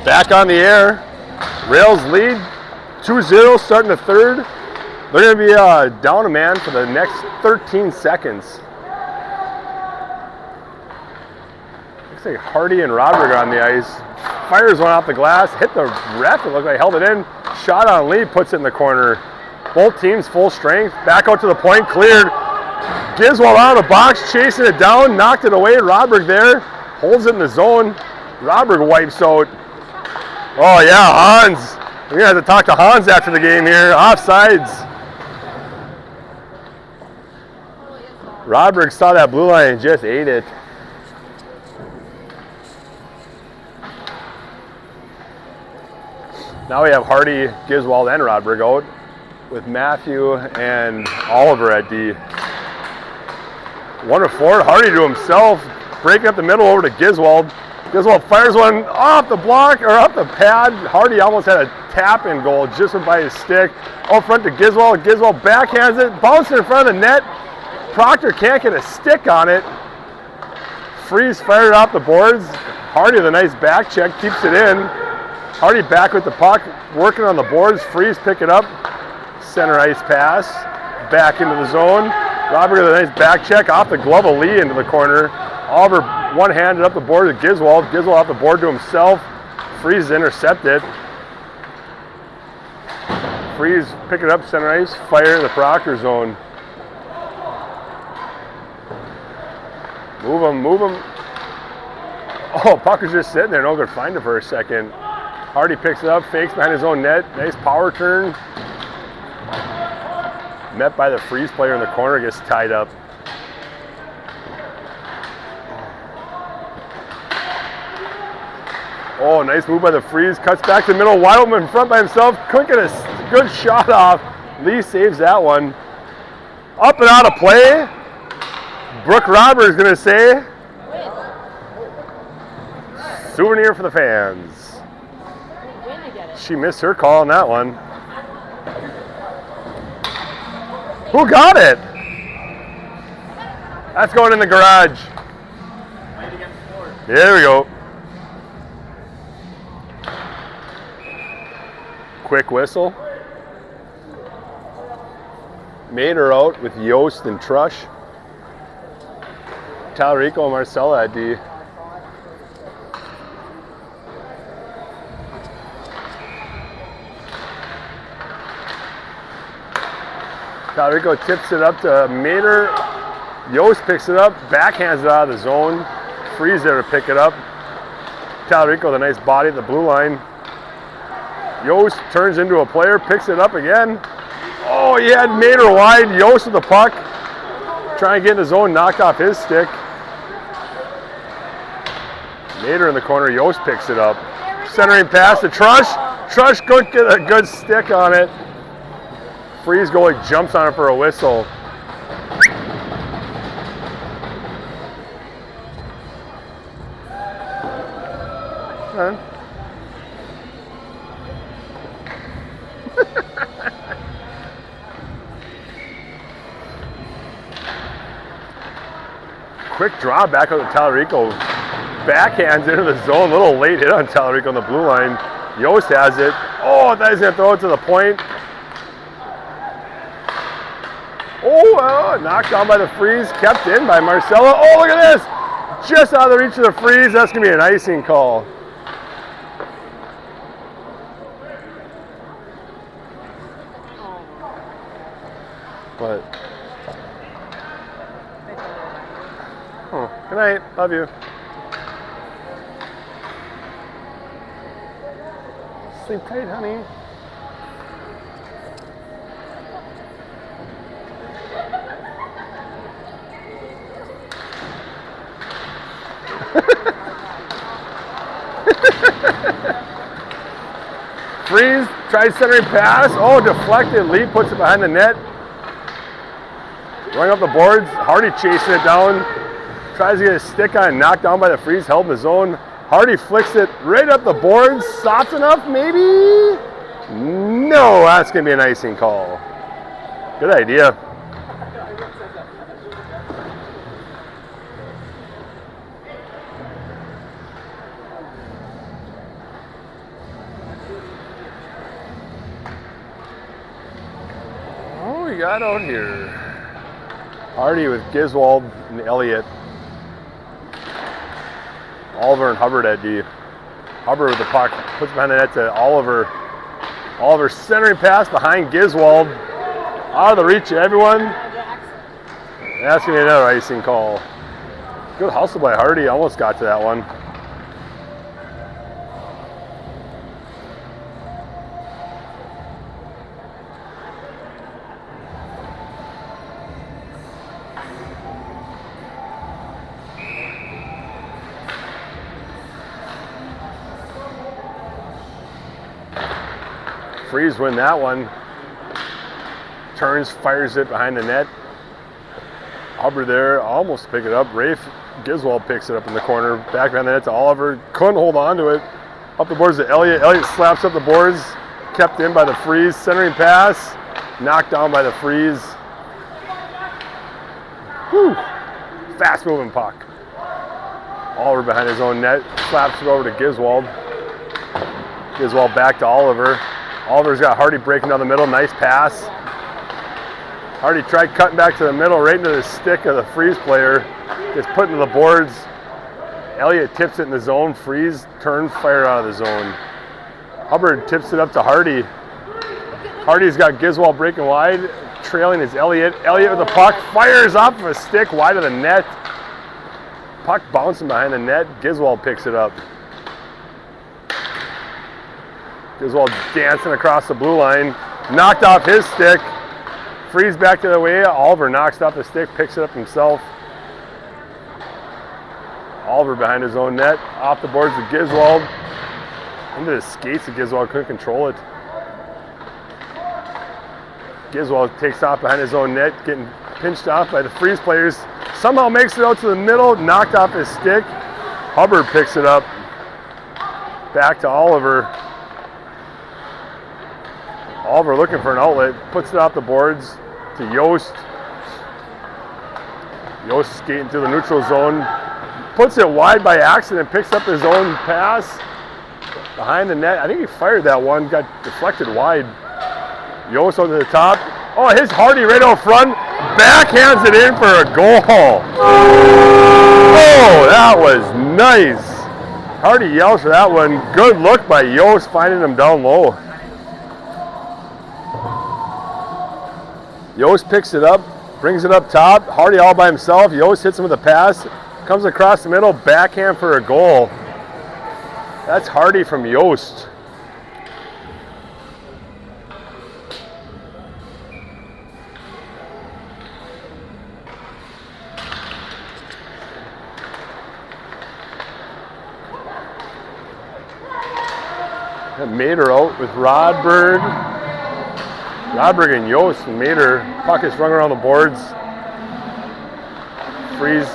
Back on the air. Rails lead 2-0 starting the third. They're going to be down a man for the next 13 seconds. Looks like Hardy and Roderick on the ice. Fires one off the glass, hit the ref, it looked like held it in. Shot on Lee, puts it in the corner. Both teams full strength. Back out to the point, cleared. Giswald out of the box, chasing it down, knocked it away. Roderick there, holds it in the zone. Roderick wipes out. Oh yeah, Hans. We're gonna have to talk to Hans after the game here. Offsides. Roderick saw that blue line and just ate it. Now we have Hardy, Giswald, and Roderick out with Matthew and Oliver at D. 1 of 4, Hardy to himself, breaking up the middle over to Giswald. Giswald fires one off the block, or off the pad. Hardy almost had a tap-in goal, just went by his stick. Out front to Giswald. Giswald backhands it, bouncing in front of the net. Proctor can't get a stick on it. Freeze fired off the boards. Hardy with a nice back check, keeps it in. Hardy back with the puck, working on the boards. Freeze pick it up. Center ice pass, back into the zone. Robert with a nice back check off the glove of Lee into the corner. Oliver one-handed up the board to Giswald. Giswald off the board to himself. Freeze intercepted. Freeze pick it up center ice, fire in the Proctor zone. Move him, move him. Oh, puck is just sitting there. No good find it for a second. Hardy picks it up, fakes behind his own net. Nice power turn. Met by the Freeze player in the corner, gets tied up. Oh, nice move by the Freeze. Cuts back to the middle. Wide open in front by himself. Couldn't get a good shot off. Lee saves that one. Up and out of play. Brooke Roberts is going to say, souvenir for the fans. She missed her call on that one. Who got it? That's going in the garage. There we go. Quick whistle. Mater out with Yost and Trush. Talarico and Marcella at D. Talarico tips it up to Mater. Yost picks it up, backhands it out of the zone. Freeze there to pick it up. Talarico with a nice body at the blue line. Yost turns into a player, picks it up again. Oh, he had Mater wide. Yost with the puck. Trying to get in the zone, knocked off his stick. Mater in the corner, Yost picks it up. Centering pass to Trush. Trush couldn't get a good stick on it. Freeze goalie jumps on it for a whistle. Quick draw back out to Talarico. Backhands into the zone. A little late hit on Talarico on the blue line. Yost has it. Oh, I thought he was going to throw it to the point. Oh, knocked down by the Freeze. Kept in by Marcella. Oh, look at this. Just out of the reach of the Freeze. That's going to be an icing call. What? Oh, good night. Love you. Sleep tight, honey. Freeze, tries centering pass. Oh, deflected. Lee puts it behind the net. Running up the boards. Hardy chasing it down. Tries to get a stick on it. Knocked down by the Freeze. Held in the zone. Hardy flicks it right up the boards. Soft enough, maybe? No, that's going to be an icing call. Good idea. got out here? Hardy with Giswold and Elliott. Oliver and Hubbard at D. Hubbard with the puck. Puts behind the net to Oliver. Oliver centering pass behind Giswold. Out of the reach of everyone. That's going to be another icing call. Good hustle by Hardy. Almost got to that one. Freeze win that one. Turns, fires it behind the net. Hubbard there, almost pick it up. Rafe Giswold picks it up in the corner. Back behind the net to Oliver. Couldn't hold on to it. Up the boards to Elliott. Elliott slaps up the boards. Kept in by the Freeze. Centering pass. Knocked down by the Freeze. Whew. Fast moving puck. Oliver behind his own net. Slaps it over to Giswold. Giswold back to Oliver. Oliver's got Hardy breaking down the middle. Nice pass. Hardy tried cutting back to the middle, right into the stick of the Freeze player. Gets put into the boards. Elliott tips it in the zone. Freeze turns, fire out of the zone. Hubbard tips it up to Hardy. Hardy's got Giswold breaking wide. Trailing is Elliott. Elliott with the puck. Fires off of a stick wide of the net. Puck bouncing behind the net. Giswold picks it up. Giswold dancing across the blue line. Knocked off his stick. Freeze back to the way. Oliver knocks off the stick, picks it up himself. Oliver behind his own net. Off the boards to Giswold. Into the skates of Giswold, couldn't control it. Giswold takes off behind his own net, getting pinched off by the Freeze players. Somehow makes it out to the middle, knocked off his stick. Hubbard picks it up. Back to Oliver. Oliver looking for an outlet, puts it off the boards to Yost. Yost skating through the neutral zone, puts it wide by accident, picks up his own pass behind the net. I think he fired that one, got deflected wide. Yost over the top. Oh, his Hardy right out front, backhands it in for a goal. Oh, that was nice. Hardy yells for that one. Good look by Yost, finding him down low. Yost picks it up, brings it up top. Hardy all by himself. Yost hits him with a pass. Comes across the middle, backhand for a goal. That's Hardy from Yost. Mater out with Rodberg. Rodberg and Yost and Mater. Puck is rung around the boards. Freeze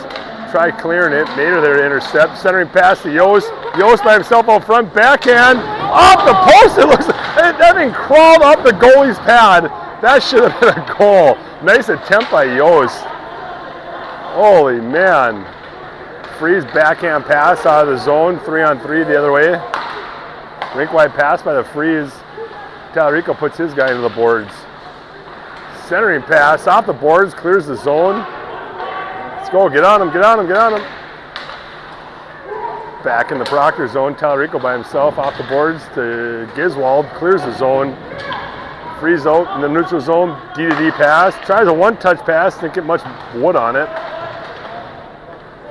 try clearing it. Mater there to intercept. Centering pass to Yost. Yost by himself out front. Backhand. Off the post. It looks like that thing crawled up the goalie's pad. That should have been a goal. Nice attempt by Yost. Holy man. Freeze backhand pass out of the zone. 3-on-3 the other way. Rink wide pass by the Freeze. Talarico puts his guy into the boards. Centering pass off the boards, clears the zone. Let's go, get on him, get on him, get on him. Back in the Proctor zone, Talarico by himself off the boards to Giswold, clears the zone. Freeze out in the neutral zone, D-to-D pass. Tries a one-touch pass, didn't get much wood on it.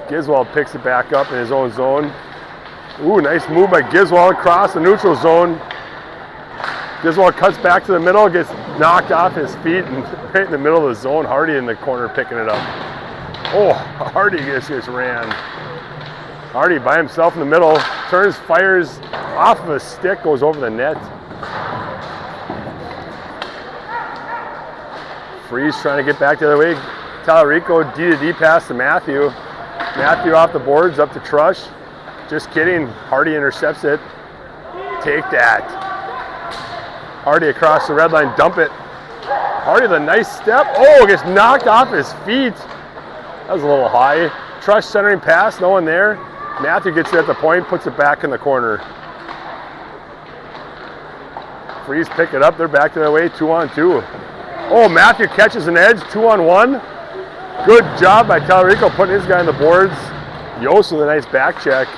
Giswold picks it back up in his own zone. Ooh, nice move by Giswold across the neutral zone. Giswold cuts back to the middle, gets knocked off his feet and right in the middle of the zone. Hardy in the corner picking it up. Oh, Hardy just ran. Hardy by himself in the middle, turns, fires off of a stick, goes over the net. Freeze trying to get back the other way. Talarico, D-to-D pass to Matthew. Matthew off the boards, up to Trush. Just kidding, Hardy intercepts it. Take that. Hardy across the red line, dump it. Hardy with a nice step. Oh, gets knocked off his feet. That was a little high. Trush centering pass, no one there. Matthew gets it at the point, puts it back in the corner. Freeze pick it up, they're back to their way, 2-on-2. Oh, Matthew catches an edge, 2-on-1. Good job by Tallarico putting his guy on the boards. Yost with a nice back check.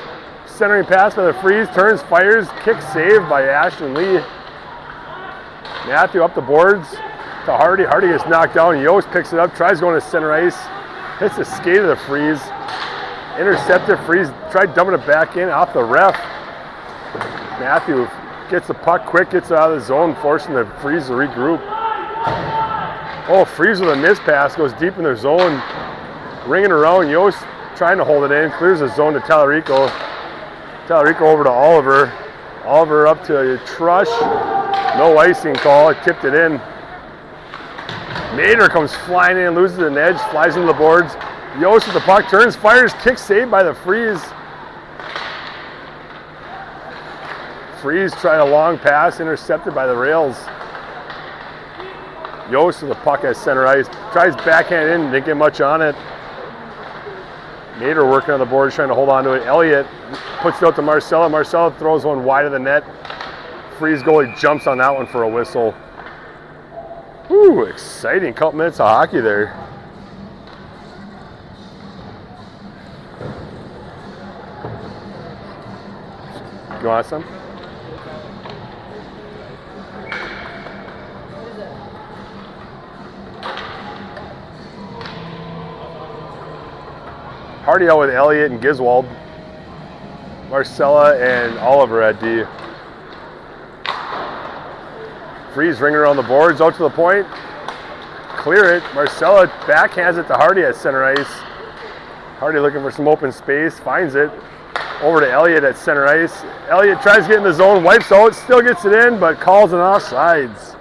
Centering pass by the Freeze, turns, fires, kick saved by Ashton Lee. Matthew up the boards to Hardy. Hardy gets knocked down. Yost picks it up, tries going to center ice. Hits the skate of the Freeze. Intercepted. Freeze tried dumping it back in off the ref. Matthew gets the puck quick, gets it out of the zone, forcing the Freeze to regroup. Oh, Freeze with a miss pass, goes deep in their zone. Ringing around, Yost trying to hold it in, clears the zone to Tallarico. Tallarico over to Oliver. Oliver up to Trush. No icing call, tipped it in. Nader comes flying in, loses an edge, flies into the boards. Yost with the puck, turns, fires, kick saved by the Freeze. Freeze tried a long pass, intercepted by the rails. Yost with the puck at center ice, tries backhand in, didn't get much on it. Nader working on the boards, trying to hold on to it. Elliott puts it out to Marcella. Marcella throws one wide of the net. Freeze goalie jumps on that one for a whistle. Whew, exciting couple minutes of hockey there. You want some? Hardy out with Elliott and Giswald. Marcella and Oliver at D. Freeze ringing around the boards, out to the point. Clear it. Marcella backhands it to Hardy at center ice. Hardy looking for some open space, finds it. Over to Elliott at center ice. Elliott tries to get in the zone, wipes out, still gets it in, but calls an offsides.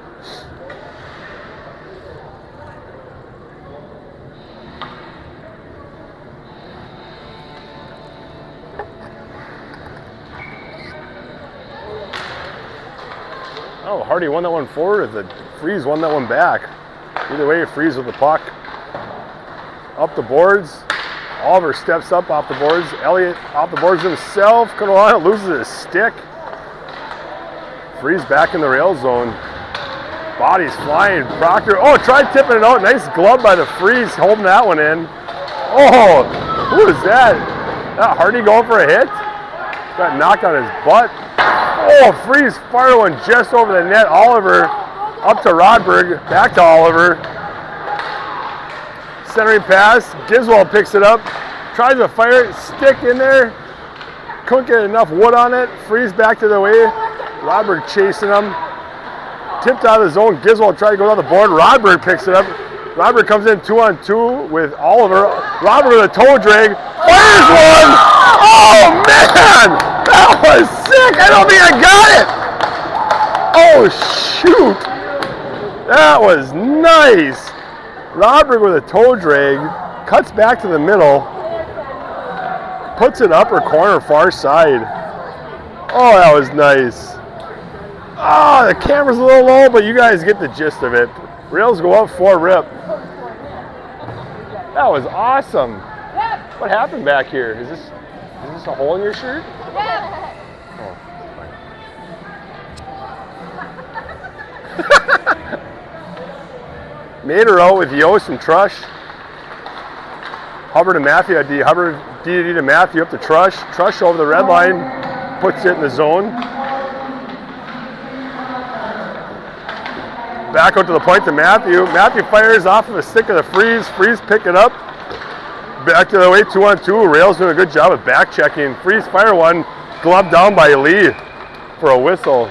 Oh, Hardy won that one forward, the Freeze won that one back. Either way, Freeze with the puck. Up the boards. Oliver steps up off the boards. Elliott off the boards himself. Carolina loses his stick. Freeze back in the rail zone. Bodies flying. Proctor, oh, tried tipping it out. Nice glove by the Freeze, holding that one in. Oh, who is that? That Hardy going for a hit? Got knocked on his butt. Oh, Freeze fired one just over the net. Oliver up to Rodberg, back to Oliver. Centering pass, Giswald picks it up, tries to fire it, stick in there. Couldn't get enough wood on it. Freeze back to the way. Rodberg chasing him. Tipped out of the zone. Giswald tried to go down the board. Rodberg picks it up. Rodberg comes in 2-on-2 with Oliver. Rodberg with a toe drag. Fires one! Oh, man! That was sick! I don't think I got it! Oh, shoot! That was nice! Rodberg with a toe drag, cuts back to the middle, puts it upper corner, far side. Oh, that was nice. Oh, the camera's a little low, but you guys get the gist of it. Rails go up 4 rip. That was awesome. What happened back here? Is this a hole in your shirt? Oh, Nader out with Yost and Trush. Hubbard and Matthew at D. Hubbard D to Matthew up to Trush. Trush over the red line, puts it in the zone. Back out to the point to Matthew. Matthew fires off of the stick of the Freeze. Freeze pick it up. Back to the way, 2-on-2. Rails doing a good job of back checking. Freeze fire one, gloved down by Lee for a whistle.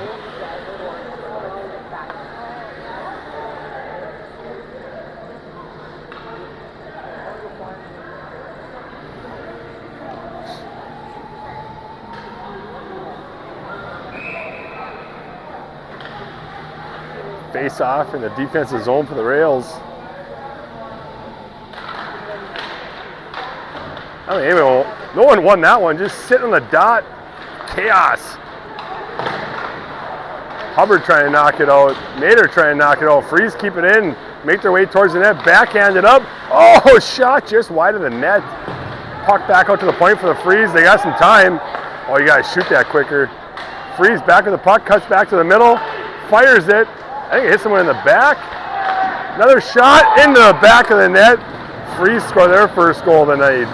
Face off in the defensive zone for the Rails. I mean, no one won that one. Just sitting on the dot. Chaos. Hubbard trying to knock it out. Nader trying to knock it out. Freeze keep it in. Make their way towards the net. Backhand it up. Oh, shot just wide of the net. Puck back out to the point for the Freeze. They got some time. Oh, you got to shoot that quicker. Freeze back with the puck. Cuts back to the middle. Fires it. I think it hit someone in the back. Another shot into the back of the net. Freeze score their first goal of the night.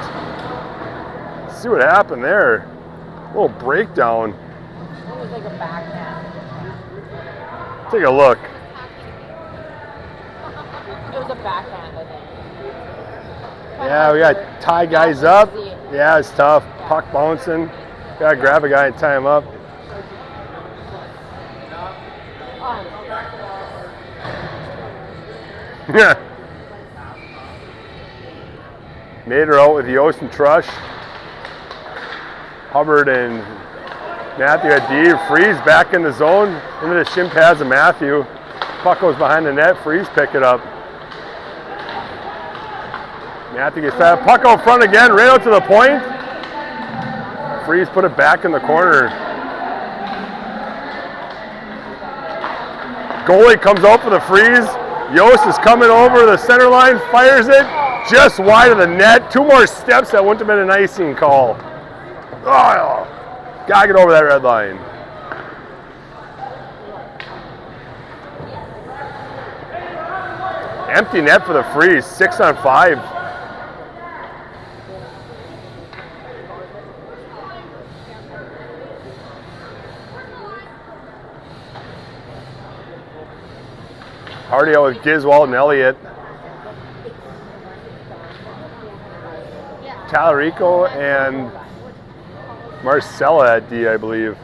Let's see what happened there. A little breakdown. It was like a backhand. Take a look. It was a backhand, I think. Yeah, we got to tie guys up. Yeah, it's tough. Puck bouncing. Got to grab a guy and tie him up. Yeah. Mater out with Yost and Trush. Hubbard and Matthew at D. Freeze back in the zone. Into the shin pads of Matthew. Puck goes behind the net. Freeze pick it up. Matthew gets that. Puck out front again. Right out to the point. Freeze put it back in the corner. Goalie comes out for the freeze. Yost is coming over the center line. Fires it. Just wide of the net. 2 more steps. That wouldn't have been an icing call. Oh, gotta get over that red line. Empty net for the freeze. 6 on 5. Hardy out with Giswald and Elliott. Talarico and Marcella at D, I believe.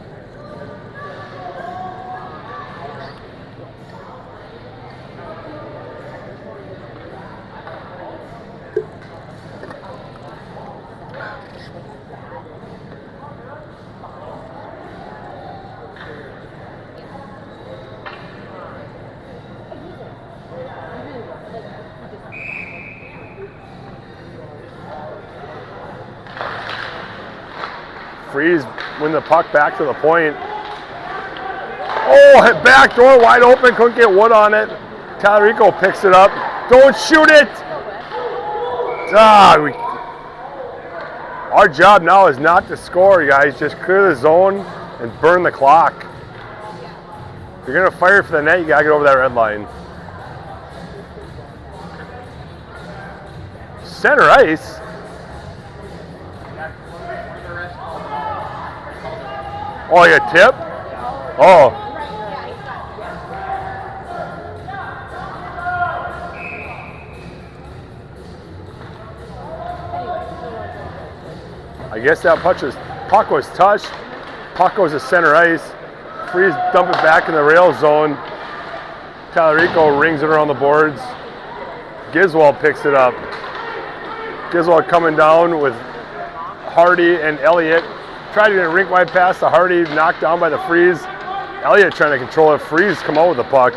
Freeze win the puck back to the point. Oh, back door wide open, couldn't get wood on it. Talarico picks it up. Don't shoot it! Our job now is not to score, guys. Just clear the zone and burn the clock. If you're gonna fire for the net, you gotta get over that red line. Center ice. Oh, you tip? Oh. I guess that puck was touched. Puck goes to center ice. Freeze dump it back in the rail zone. Talarico rings it around the boards. Giswald picks it up. Giswald coming down with Hardy and Elliott. Tried to get a rink wide pass to Hardy, knocked down by the Freeze. Elliott trying to control it. Freeze come out with the puck.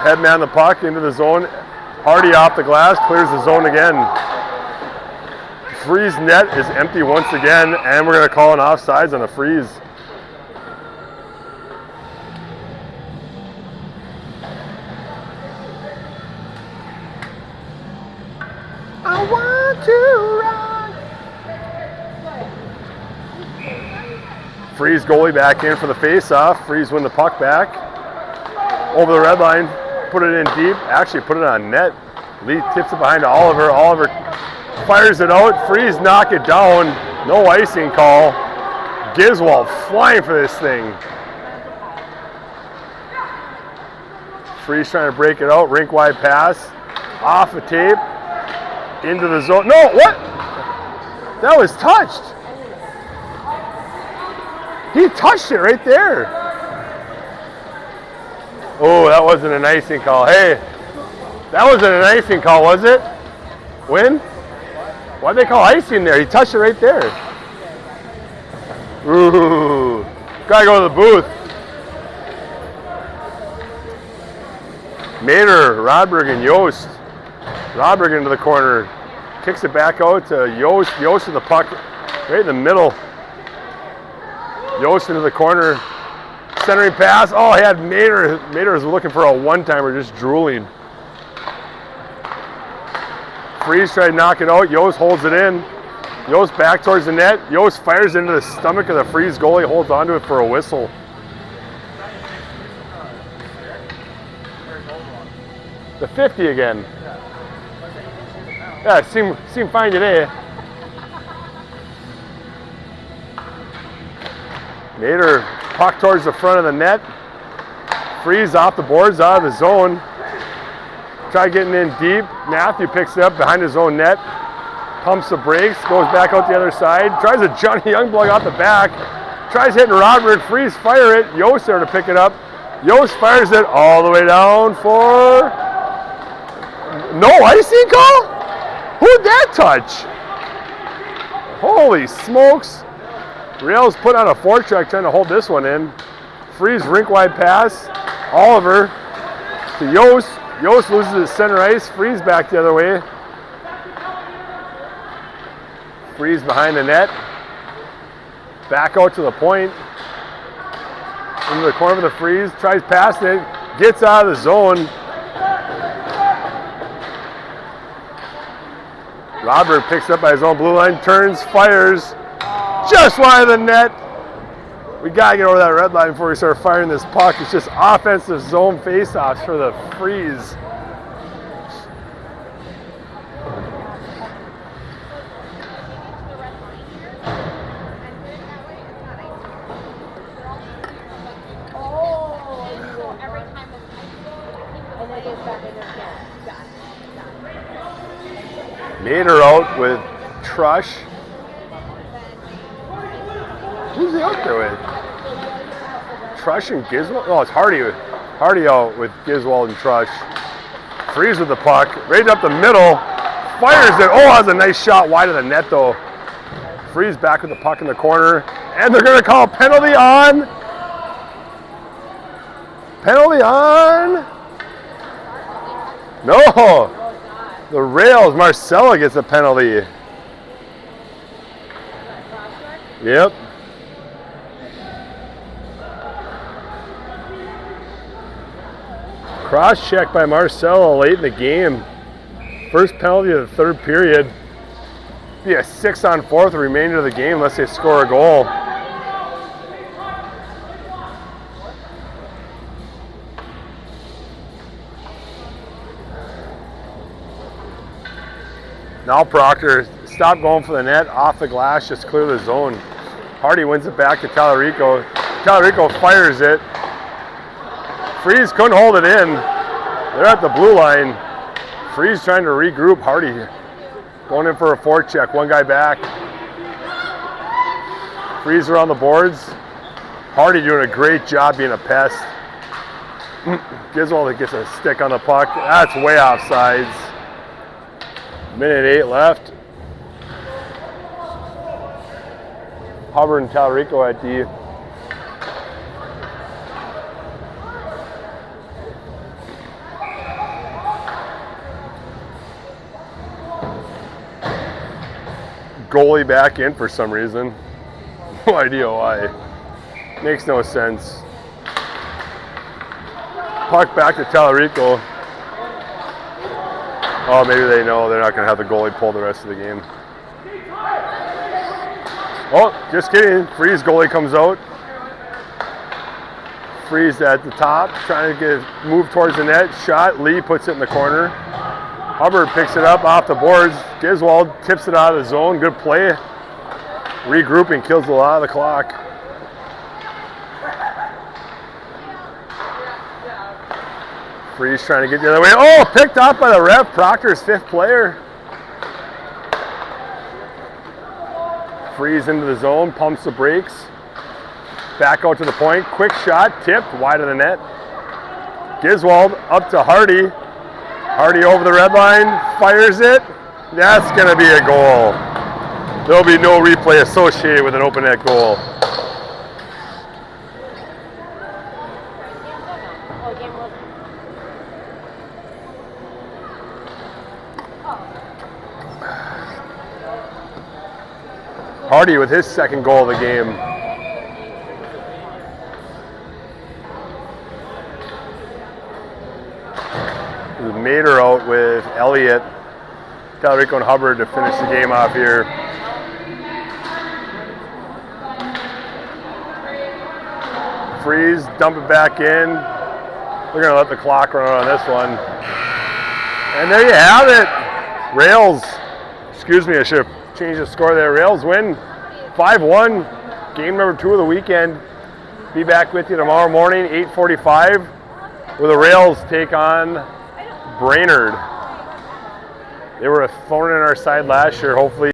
Headman the puck into the zone. Hardy off the glass, clears the zone again. Freeze net is empty once again, and we're going to call an offsides on the Freeze. I want to run. Freeze goalie back in for the face-off. Freeze win the puck back. Over the red line, put it in deep. Actually put it on net. Lee tips it behind to Oliver. Oliver fires it out. Freeze knock it down. No icing call. Giswald flying for this thing. Freeze trying to break it out. Rink wide pass. Off the tape. Into the zone. No, what? That was touched. He touched it right there. Oh, that wasn't an icing call. Hey, that wasn't an icing call, was it? Win? Why'd they call icing there? He touched it right there. Ooh, gotta go to the booth. Mater, Rodberg, and Yost. Rodberg into the corner. Kicks it back out to Yost. Yost with the puck right in the middle. Yost into the corner, centering pass. Oh, he had Mater. Mater was looking for a one-timer, just drooling. Freeze tried to knock it out. Yost holds it in. Yost back towards the net. Yost fires into the stomach of the Freeze goalie, holds onto it for a whistle. The 50 again. Yeah, it seemed fine today. Nader, puck towards the front of the net. Freeze off the boards, out of the zone. Try getting in deep. Matthew picks it up behind his own net. Pumps the brakes, goes back out the other side. Tries a Johnny Youngblood off the back. Tries hitting Robert. Freeze fire it. Yost there to pick it up. Yost fires it all the way down for no icing call? Who'd that touch? Holy smokes. Rails put on a forecheck trying to hold this one in. Freeze rink wide pass. Oliver to Yost. Yost loses his center ice. Freeze back the other way. Freeze behind the net. Back out to the point. Into the corner of the Freeze. Tries passing it. Gets out of the zone. Robert picks up by his own blue line. Turns. Fires. Just wide of the net. We got to get over that red line before we start firing this puck. It's just offensive zone faceoffs for the Freeze. Nader out with Trush. Who's he out there with? Trush and Giswald? Oh, it's Hardy. Hardy out with Giswald and Trush. Freeze with the puck. Right up the middle. Fires it. Oh, that's a nice shot wide of the net, though. Freeze back with the puck in the corner. And they're going to call penalty on. Penalty on. No. The Rails. Marcella gets a penalty. Yep. Cross check by Marcelo late in the game. First penalty of the third period. Be a 6-on-4 with the remainder of the game unless they score a goal. Now Proctor, stop going for the net, off the glass, just clear the zone. Hardy wins it back to Tallarico. Tallarico fires it. Freeze couldn't hold it in. They're at the blue line. Freeze trying to regroup. Hardy going in for a forecheck. One guy back. Freeze around the boards. Hardy doing a great job being a pest. Giswald gets a stick on the puck. That's way off sides. Minute 8 left. Hubbard and Tallarico at D. Goalie back in for some reason. No idea why. Makes no sense. Puck back to Tallarico. Oh, maybe they know they're not going to have the goalie pull the rest of the game. Oh, just kidding. Freeze goalie comes out. Freeze at the top, trying to get move towards the net. Shot. Lee puts it in the corner. Hubbard picks it up off the boards. Giswald tips it out of the zone. Good play. Regrouping kills a lot of the clock. Freeze trying to get the other way. Oh, picked off by the ref. Proctor's 5th player. Freeze into the zone, pumps the brakes. Back out to the point. Quick shot, tipped wide of the net. Giswald up to Hardy. Hardy over the red line, fires it. That's going to be a goal. There'll be no replay associated with an open net goal. Hardy with his 2nd goal of the game. Mater out with Elliott, Tallarico and Hubbard to finish the game off here. Freeze, dump it back in. We're going to let the clock run on this one. And there you have it. Rails, excuse me, I should have changed the score there. Rails win 5-1, game number 2 of the weekend. Be back with you tomorrow morning, 8:45, where the Rails take on Brainerd. They were a thorn in our side last year. Hopefully